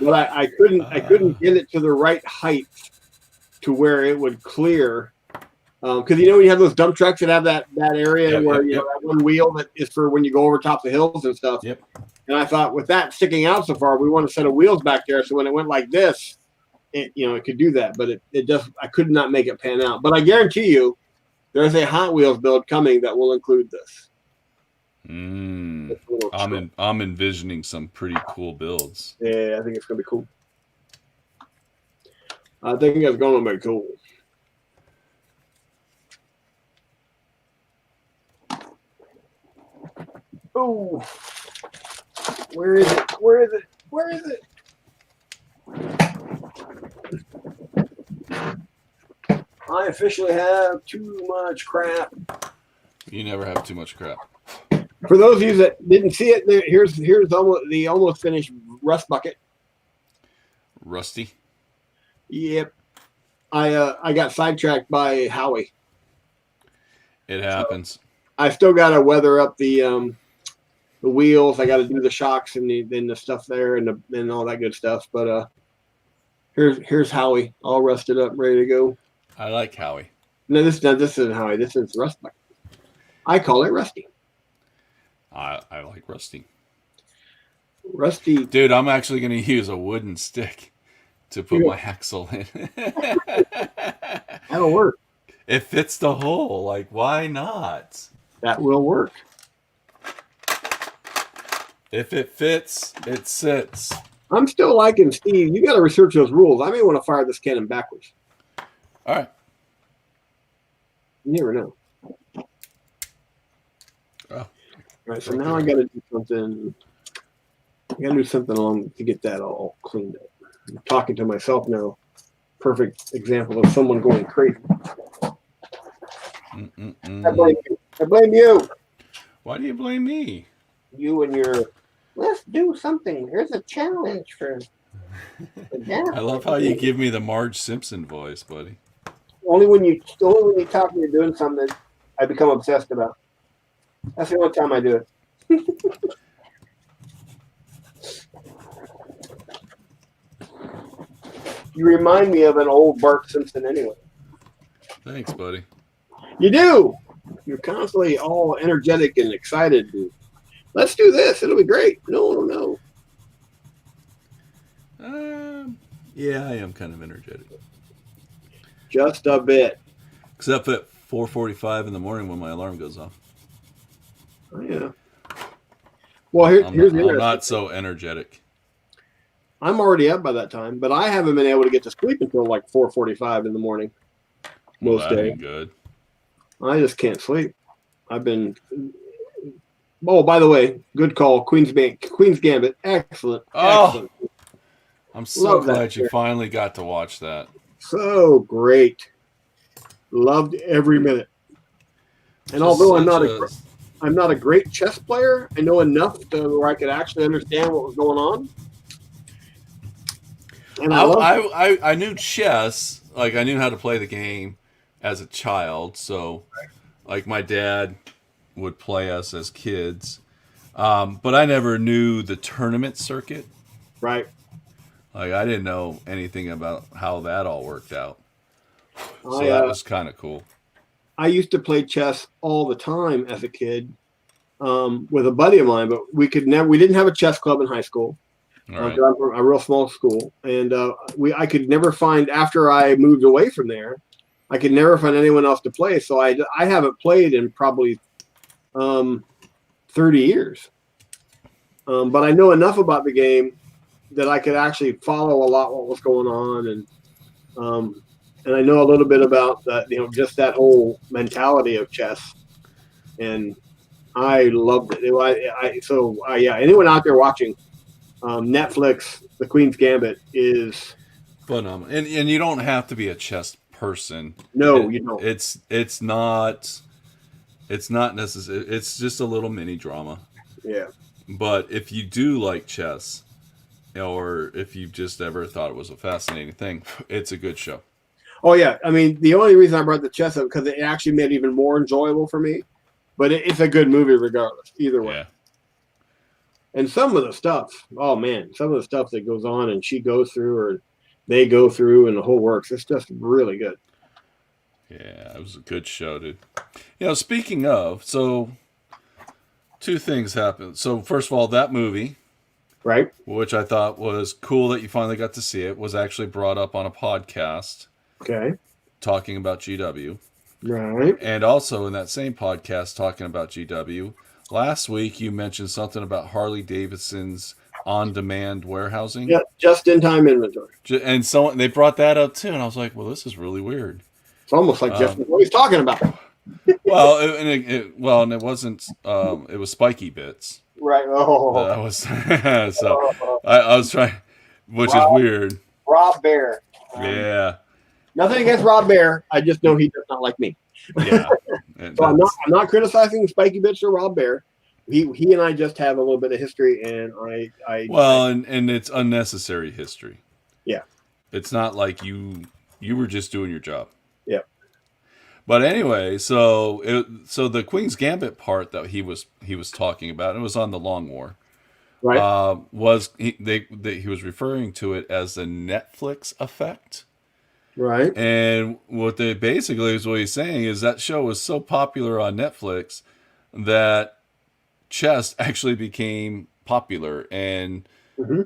Speaker 2: I couldn't get it to the right height to where it would clear. Because when you have those dump trucks that have that area where that one wheel that is for when you go over top the hills and stuff.
Speaker 1: Yep.
Speaker 2: And I thought with that sticking out so far, we want a set of wheels back there. So when it went like this, it could do that. But it just I could not make it pan out. But I guarantee you, there's a Hot Wheels build coming that will include this.
Speaker 1: I'm envisioning some pretty cool builds.
Speaker 2: Yeah, I think it's gonna be cool. I think it's gonna be cool. Oh, where is it? Where is it? Where is it? I officially have too much crap.
Speaker 1: You never have too much crap.
Speaker 2: For those of you that didn't see it, here's the almost finished rust bucket.
Speaker 1: Rusty?
Speaker 2: Yep. I got sidetracked by Howie.
Speaker 1: It happens.
Speaker 2: So I still got to weather up the wheels. I got to do the shocks and the stuff there and all that good stuff. But here's Howie, all rusted up, ready to go.
Speaker 1: I like Howie.
Speaker 2: No, this isn't Howie. This is rust bucket. I call it Rusty.
Speaker 1: I like Rusty.
Speaker 2: Rusty.
Speaker 1: Dude, I'm actually going to use a wooden stick to put my axle in.
Speaker 2: That'll work.
Speaker 1: It fits the hole. Like, why not?
Speaker 2: That will work.
Speaker 1: If it fits, it sits.
Speaker 2: I'm still liking Steve. You got to research those rules. I may want to fire this cannon backwards.
Speaker 1: All right.
Speaker 2: You never know.
Speaker 1: Oh.
Speaker 2: All right, so now I got to do something. I gotta do something along to get that all cleaned up. I'm talking to myself now. Perfect example of someone going crazy. I blame you. I blame you.
Speaker 1: Why do you blame me?
Speaker 2: You and your let's do something. There's a challenge for
Speaker 1: I love how you give me the Marge Simpson voice, buddy.
Speaker 2: only when you talk and you're doing something I become obsessed about. That's the only time I do it. You remind me of an old Bart Simpson anyway.
Speaker 1: Thanks, buddy.
Speaker 2: You do. You're constantly all energetic and excited. Let's do this. It'll be great. No.
Speaker 1: Yeah, I am kind of energetic.
Speaker 2: Just a bit.
Speaker 1: Except at 4:45 in the morning when my alarm goes off.
Speaker 2: Oh, yeah. Well,
Speaker 1: I'm not so energetic.
Speaker 2: I'm already up by that time, but I haven't been able to get to sleep until like 4:45 in the morning. Most days.
Speaker 1: Ain't good.
Speaker 2: I just can't sleep. I've been. Oh, by the way, good call, Queen's Gambit, excellent. Excellent.
Speaker 1: I'm so glad you finally got to watch that.
Speaker 2: So great. Loved every minute. And although I'm not a great chess player, I know enough to where I could actually understand what was going on. And
Speaker 1: I knew chess, like I knew how to play the game as a child. So, like my dad would play us as kids, but I never knew the tournament circuit.
Speaker 2: Right.
Speaker 1: Like I didn't know anything about how that all worked out. So that was kind of cool.
Speaker 2: I used to play chess all the time as a kid with a buddy of mine, but we didn't have a chess club in high school.
Speaker 1: Right.
Speaker 2: A real small school, and I could never find, after I moved away from there, I could never find anyone else to play. So I haven't played in probably 30 years. But I know enough about the game that I could actually follow a lot what was going on, and I know a little bit about that, just that whole mentality of chess, and I loved it. Anyone out there watching, Netflix, The Queen's Gambit is
Speaker 1: phenomenal, and you don't have to be a chess person.
Speaker 2: No, you don't.
Speaker 1: It's not necessary. It's just a little mini drama.
Speaker 2: Yeah.
Speaker 1: But if you do like chess, or if you've just ever thought it was a fascinating thing, it's a good show.
Speaker 2: Oh yeah, I mean the only reason I brought the chess up because it actually made it even more enjoyable for me. But it's a good movie regardless, either way.
Speaker 1: Yeah.
Speaker 2: And some of the stuff, oh man, some of the stuff that goes on and she goes through or they go through and the whole works, it's just really good.
Speaker 1: Yeah, it was a good show, dude. Speaking of, so two things happened. So first of all, that movie,
Speaker 2: right,
Speaker 1: which I thought was cool that you finally got to see it, was actually brought up on a podcast.
Speaker 2: Okay.
Speaker 1: Talking about GW.
Speaker 2: Right.
Speaker 1: And also in that same podcast talking about GW, last week you mentioned something about Harley Davidson's on-demand warehousing.
Speaker 2: Yeah, just-in-time inventory.
Speaker 1: And so they brought that up too, and I was like, well, this is really weird.
Speaker 2: It's almost like Jeff knows what he's talking about.
Speaker 1: Well, and it wasn't. It was Spiky Bits.
Speaker 2: Right. Oh.
Speaker 1: That was so. I was trying, which is weird.
Speaker 2: Rob Bear.
Speaker 1: Yeah.
Speaker 2: Nothing against Rob Bear. I just know he does not like me.
Speaker 1: Yeah.
Speaker 2: So I'm not criticizing Spiky Bits or Rob Bear. He and I just have a little bit of history, and
Speaker 1: and it's unnecessary history.
Speaker 2: Yeah.
Speaker 1: It's not like you were just doing your job.
Speaker 2: Yeah.
Speaker 1: But anyway, so the Queen's Gambit part that he was talking about, it was on the Long War.
Speaker 2: Right.
Speaker 1: He was referring to it as the Netflix effect.
Speaker 2: Right.
Speaker 1: And what he's saying is that show was so popular on Netflix that chess actually became popular, and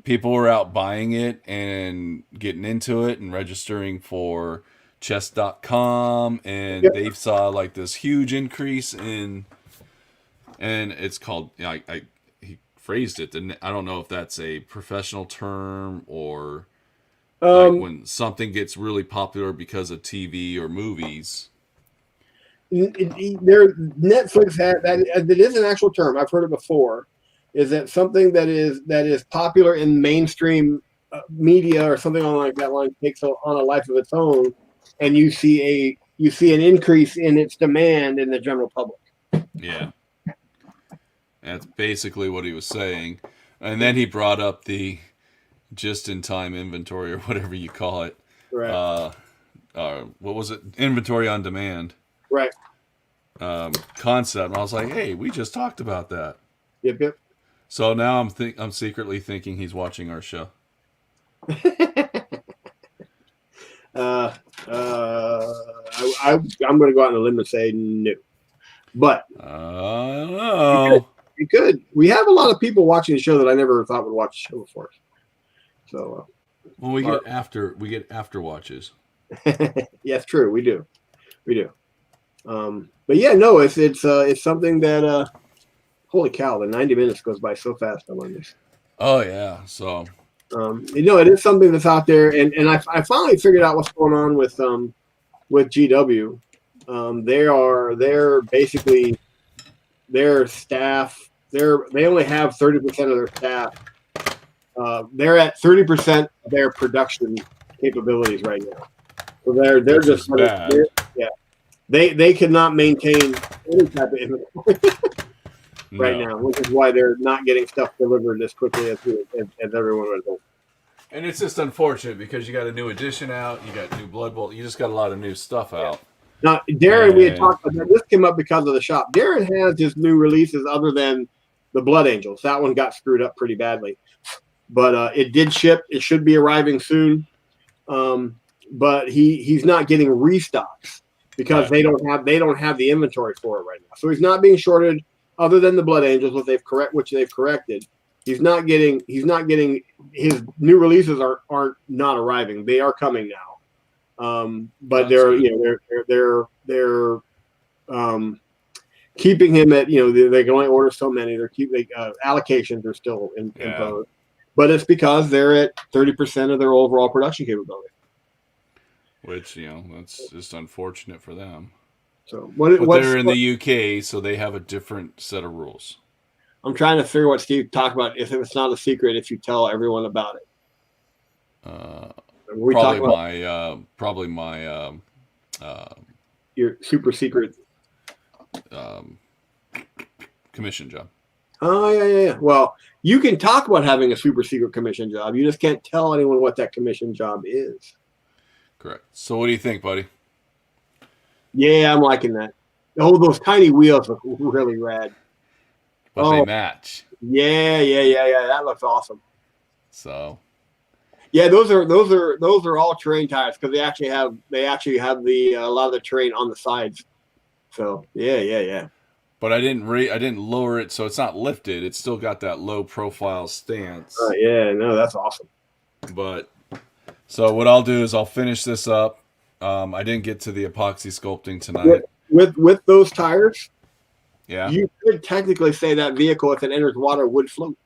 Speaker 1: people were out buying it and getting into it and registering for chess.com, and they saw like this huge increase in, and it's called, he phrased it, I don't know if that's a professional term or like when something gets really popular because of TV or movies.
Speaker 2: Netflix had that. It is an actual term. I've heard it before. is that something that is popular in mainstream media or something on like that line takes on a life of its own, and you see an increase in its demand in the general public.
Speaker 1: Yeah. That's basically what he was saying. And then he brought up the just in time inventory or whatever you call it.
Speaker 2: Right.
Speaker 1: What was it? Inventory on demand
Speaker 2: Right.
Speaker 1: concept. And I was like, hey, we just talked about that.
Speaker 2: Yep. Yep.
Speaker 1: So now I'm secretly thinking he's watching our show.
Speaker 2: uh, I'm going to go out on a limb and say no, but
Speaker 1: I don't know.
Speaker 2: you could. We have a lot of people watching the show that I never thought would watch the show before. So,
Speaker 1: Well, we get after watches.
Speaker 2: yes, true. We do. But yeah, no, it's something that holy cow, the 90 minutes goes by so fast on this.
Speaker 1: Oh yeah, so
Speaker 2: it is something that's out there, and I finally figured out what's going on with GW. They're basically their staff. They only have 30% of their staff. They're at 30% of their production capabilities right now. So they're just
Speaker 1: bad.
Speaker 2: yeah. They cannot maintain any type of inventory right now, which is why they're not getting stuff delivered as quickly as everyone would hope.
Speaker 1: And it's just unfortunate because you got a new edition out, you got new Blood Bowl, you just got a lot of new stuff out.
Speaker 2: Now, Darren, we had talked about that. This came up because of the shop. Darren has his new releases other than the Blood Angels. That one got screwed up pretty badly. But it did ship. It should be arriving soon. But he's not getting restocks because they don't have the inventory for it right now. So he's not being shorted other than the Blood Angels, which they've corrected. He's not getting his new releases aren't not arriving. They are coming now. But they're keeping him at, they can only order so many. They're keeping allocations are still imposed. But it's because they're at 30% of their overall production capability.
Speaker 1: Which, that's just unfortunate for them.
Speaker 2: So
Speaker 1: they're in the UK, so they have a different set of rules.
Speaker 2: I'm trying to figure what Steve talked about. If it's not a secret, if you tell everyone about it.
Speaker 1: Probably my
Speaker 2: your super secret
Speaker 1: commission job.
Speaker 2: Oh yeah. Well, you can talk about having a super secret commission job. You just can't tell anyone what that commission job is.
Speaker 1: Correct. So what do you think, buddy?
Speaker 2: Yeah, I'm liking that. Oh, those tiny wheels look really rad.
Speaker 1: But they match.
Speaker 2: Yeah. That looks awesome.
Speaker 1: So.
Speaker 2: Yeah, those are all terrain tires because they actually have the a lot of the terrain on the sides. So yeah.
Speaker 1: But I didn't lower it, so it's not lifted. It's still got that low profile stance.
Speaker 2: Yeah, no, that's awesome.
Speaker 1: But so what I'll do is I'll finish this up. I didn't get to the epoxy sculpting tonight.
Speaker 2: With those tires,
Speaker 1: yeah,
Speaker 2: you could technically say that vehicle, if it enters water, would float.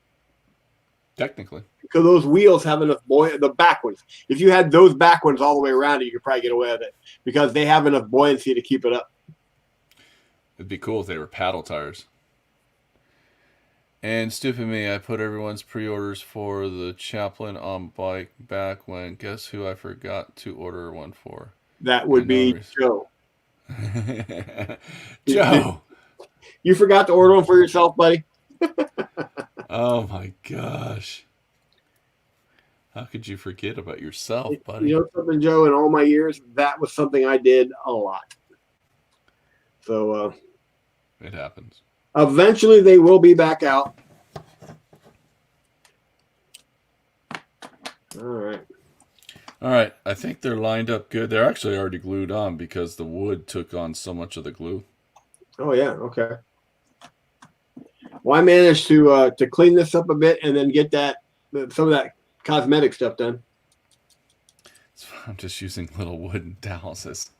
Speaker 1: Technically,
Speaker 2: because those wheels have enough the back ones. If you had those back ones all the way around it, you could probably get away with it because they have enough buoyancy to keep it up.
Speaker 1: It'd be cool if they were paddle tires. And stupid me, I put everyone's pre-orders for the Chaplain on bike back when. Guess who I forgot to order one for?
Speaker 2: That would be Joe.
Speaker 1: Joe.
Speaker 2: You forgot to order one for yourself, buddy?
Speaker 1: Oh my gosh. How could you forget about yourself, buddy?
Speaker 2: You know something, Joe, in all my years, that was something I did a lot. So
Speaker 1: it happens.
Speaker 2: Eventually they will be back out. All right.
Speaker 1: I think they're lined up good. They're actually already glued on because the wood took on so much of the glue.
Speaker 2: Oh yeah, okay. Well, I managed to clean this up a bit and then get some of that cosmetic stuff done.
Speaker 1: I'm just using little wooden dowels.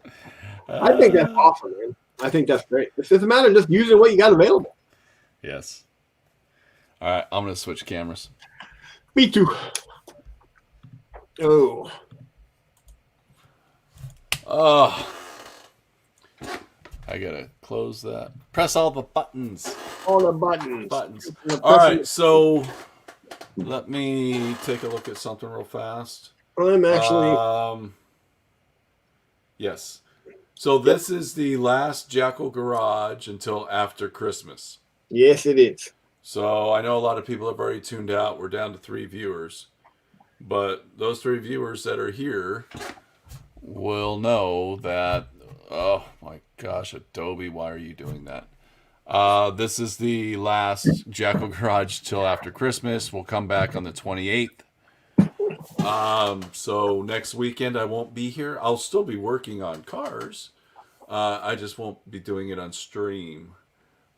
Speaker 2: I think that's awesome, man. I think that's great. It's just a matter of just using what you got available.
Speaker 1: Yes. All right, I'm going to switch cameras.
Speaker 2: Me too. Oh.
Speaker 1: I gotta close that. Press all the buttons.
Speaker 2: All the buttons.
Speaker 1: Buttons. All right, so let me take a look at something real fast.
Speaker 2: I'm actually.
Speaker 1: Yes. So this is the last Jackal Garage until after Christmas.
Speaker 2: Yes, it is.
Speaker 1: So I know a lot of people have already tuned out. We're down to 3 viewers. But those 3 viewers that are here will know that, oh my gosh, Adobe, why are you doing that? This is the last Jackal Garage till after Christmas. We'll come back on the 28th. So next weekend I won't be here. I'll still be working on cars. I just won't be doing it on stream.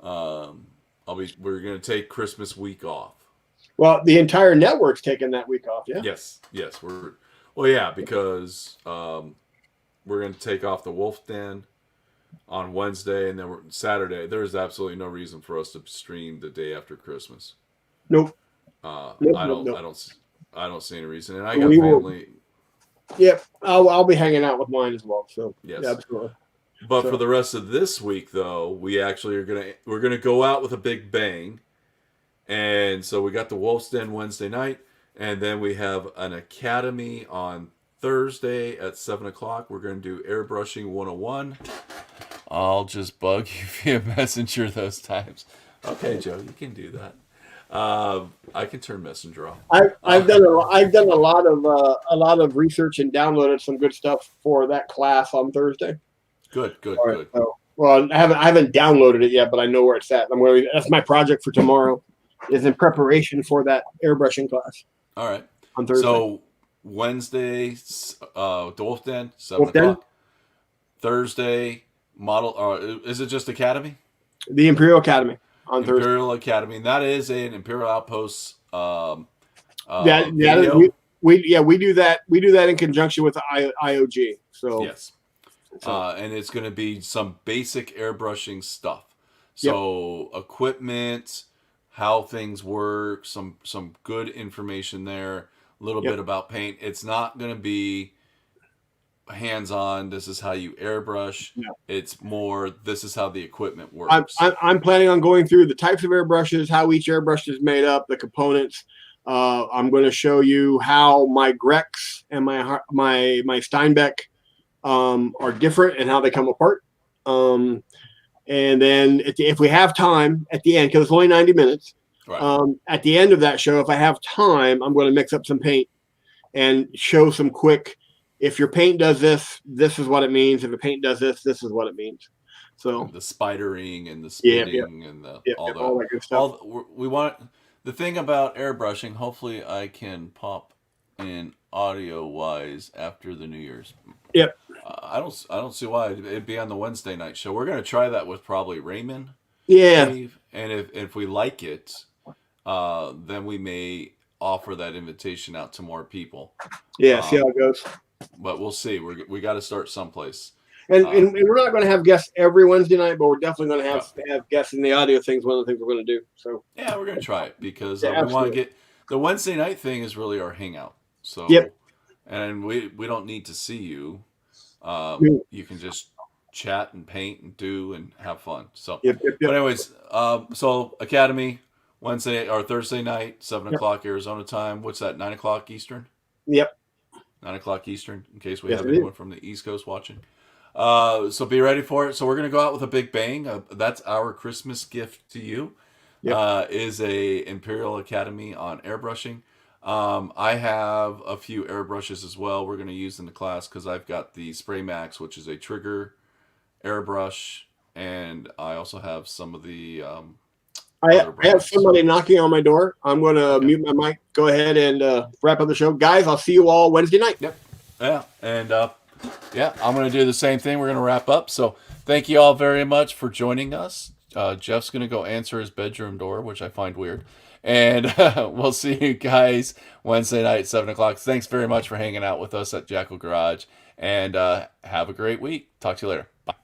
Speaker 1: We're gonna take Christmas week off.
Speaker 2: Well, the entire network's taking that week off, yeah?
Speaker 1: Yes, because we're gonna take off the Wolf Den on Wednesday, and then Saturday. There's absolutely no reason for us to stream the day after Christmas.
Speaker 2: Nope.
Speaker 1: Nope. I don't see any reason, and I got family.
Speaker 2: Yep, I'll be hanging out with mine as well. So
Speaker 1: yes,
Speaker 2: yeah, absolutely.
Speaker 1: But for the rest of this week, though, we're gonna go out with a big bang, and so we got the Wolf's Den Wednesday night, and then we have an academy on Thursday at 7:00. We're gonna do airbrushing 101. I'll just bug you via messenger those times. Okay, Joe, you can do that. I can turn messenger off.
Speaker 2: I've done a lot of research and downloaded some good stuff for that class on Thursday.
Speaker 1: Good.
Speaker 2: So, well, I haven't downloaded it yet, but I know where it's at. That's my project for tomorrow, is in preparation for that airbrushing class.
Speaker 1: All right.
Speaker 2: On Thursday.
Speaker 1: So Wednesday, the Wolf Den, 7:00. Thursday, model. Is it just Academy?
Speaker 2: The Imperial Academy on Thursday.
Speaker 1: Imperial Academy, and that is an Imperial Outpost.
Speaker 2: Video. We do that. We do that in conjunction with the IOG. So
Speaker 1: yes. And it's going to be some basic airbrushing stuff. So equipment, how things work, some good information there, a little bit about paint. It's not going to be hands-on. This is how you airbrush. No. It's more, this is how the equipment works.
Speaker 2: I'm planning on going through the types of airbrushes, how each airbrush is made up, the components. I'm going to show you how my Grex and my Steinbeck are different and how they come apart. And then if we have time at the end, because it's only 90 minutes, right. At the end of that show, if I have time, I'm going to mix up some paint and show some quick, if your paint does this, this is what it means. If the paint does this, this is what it means. So
Speaker 1: the spidering and the spitting and all that good stuff. We want the thing about airbrushing. Hopefully, I can pop in audio wise after the New Year's.
Speaker 2: Yep.
Speaker 1: I don't see why it'd be on the Wednesday night show. We're gonna try that with probably Raymond.
Speaker 2: Yeah.
Speaker 1: Dave, and if we like it, then we may offer that invitation out to more people.
Speaker 2: Yeah. See how it goes.
Speaker 1: But we'll see. We got to start someplace.
Speaker 2: And we're not going to have guests every Wednesday night, but we're definitely going to have guests in the audio things. One of the things we're going to do. So
Speaker 1: yeah, we're going to try it because we want to get the Wednesday night thing is really our hangout. So and we don't need to see you. You can just chat and paint and do and have fun. So but anyways, so Academy Wednesday or Thursday night, 7:00 Arizona time. What's that? 9:00 Eastern.
Speaker 2: Yep.
Speaker 1: 9:00 Eastern, in case we have anyone from the East Coast watching. So be ready for it. So we're going to go out with a big bang. That's our Christmas gift to you. Is a Imperial Academy on airbrushing. I have a few airbrushes as well we're going to use in the class because I've got the Spray Max, which is a trigger airbrush, and I also have some of the
Speaker 2: I have somebody knocking on my door. I'm going to mute my mic. Go ahead and wrap up the show. Guys, I'll see you all Wednesday night.
Speaker 1: Yep. Yeah. And I'm going to do the same thing. We're going to wrap up. So thank you all very much for joining us. Jeff's going to go answer his bedroom door, which I find weird. And we'll see you guys Wednesday night, 7:00. Thanks very much for hanging out with us at Jackal Garage. And have a great week. Talk to you later. Bye.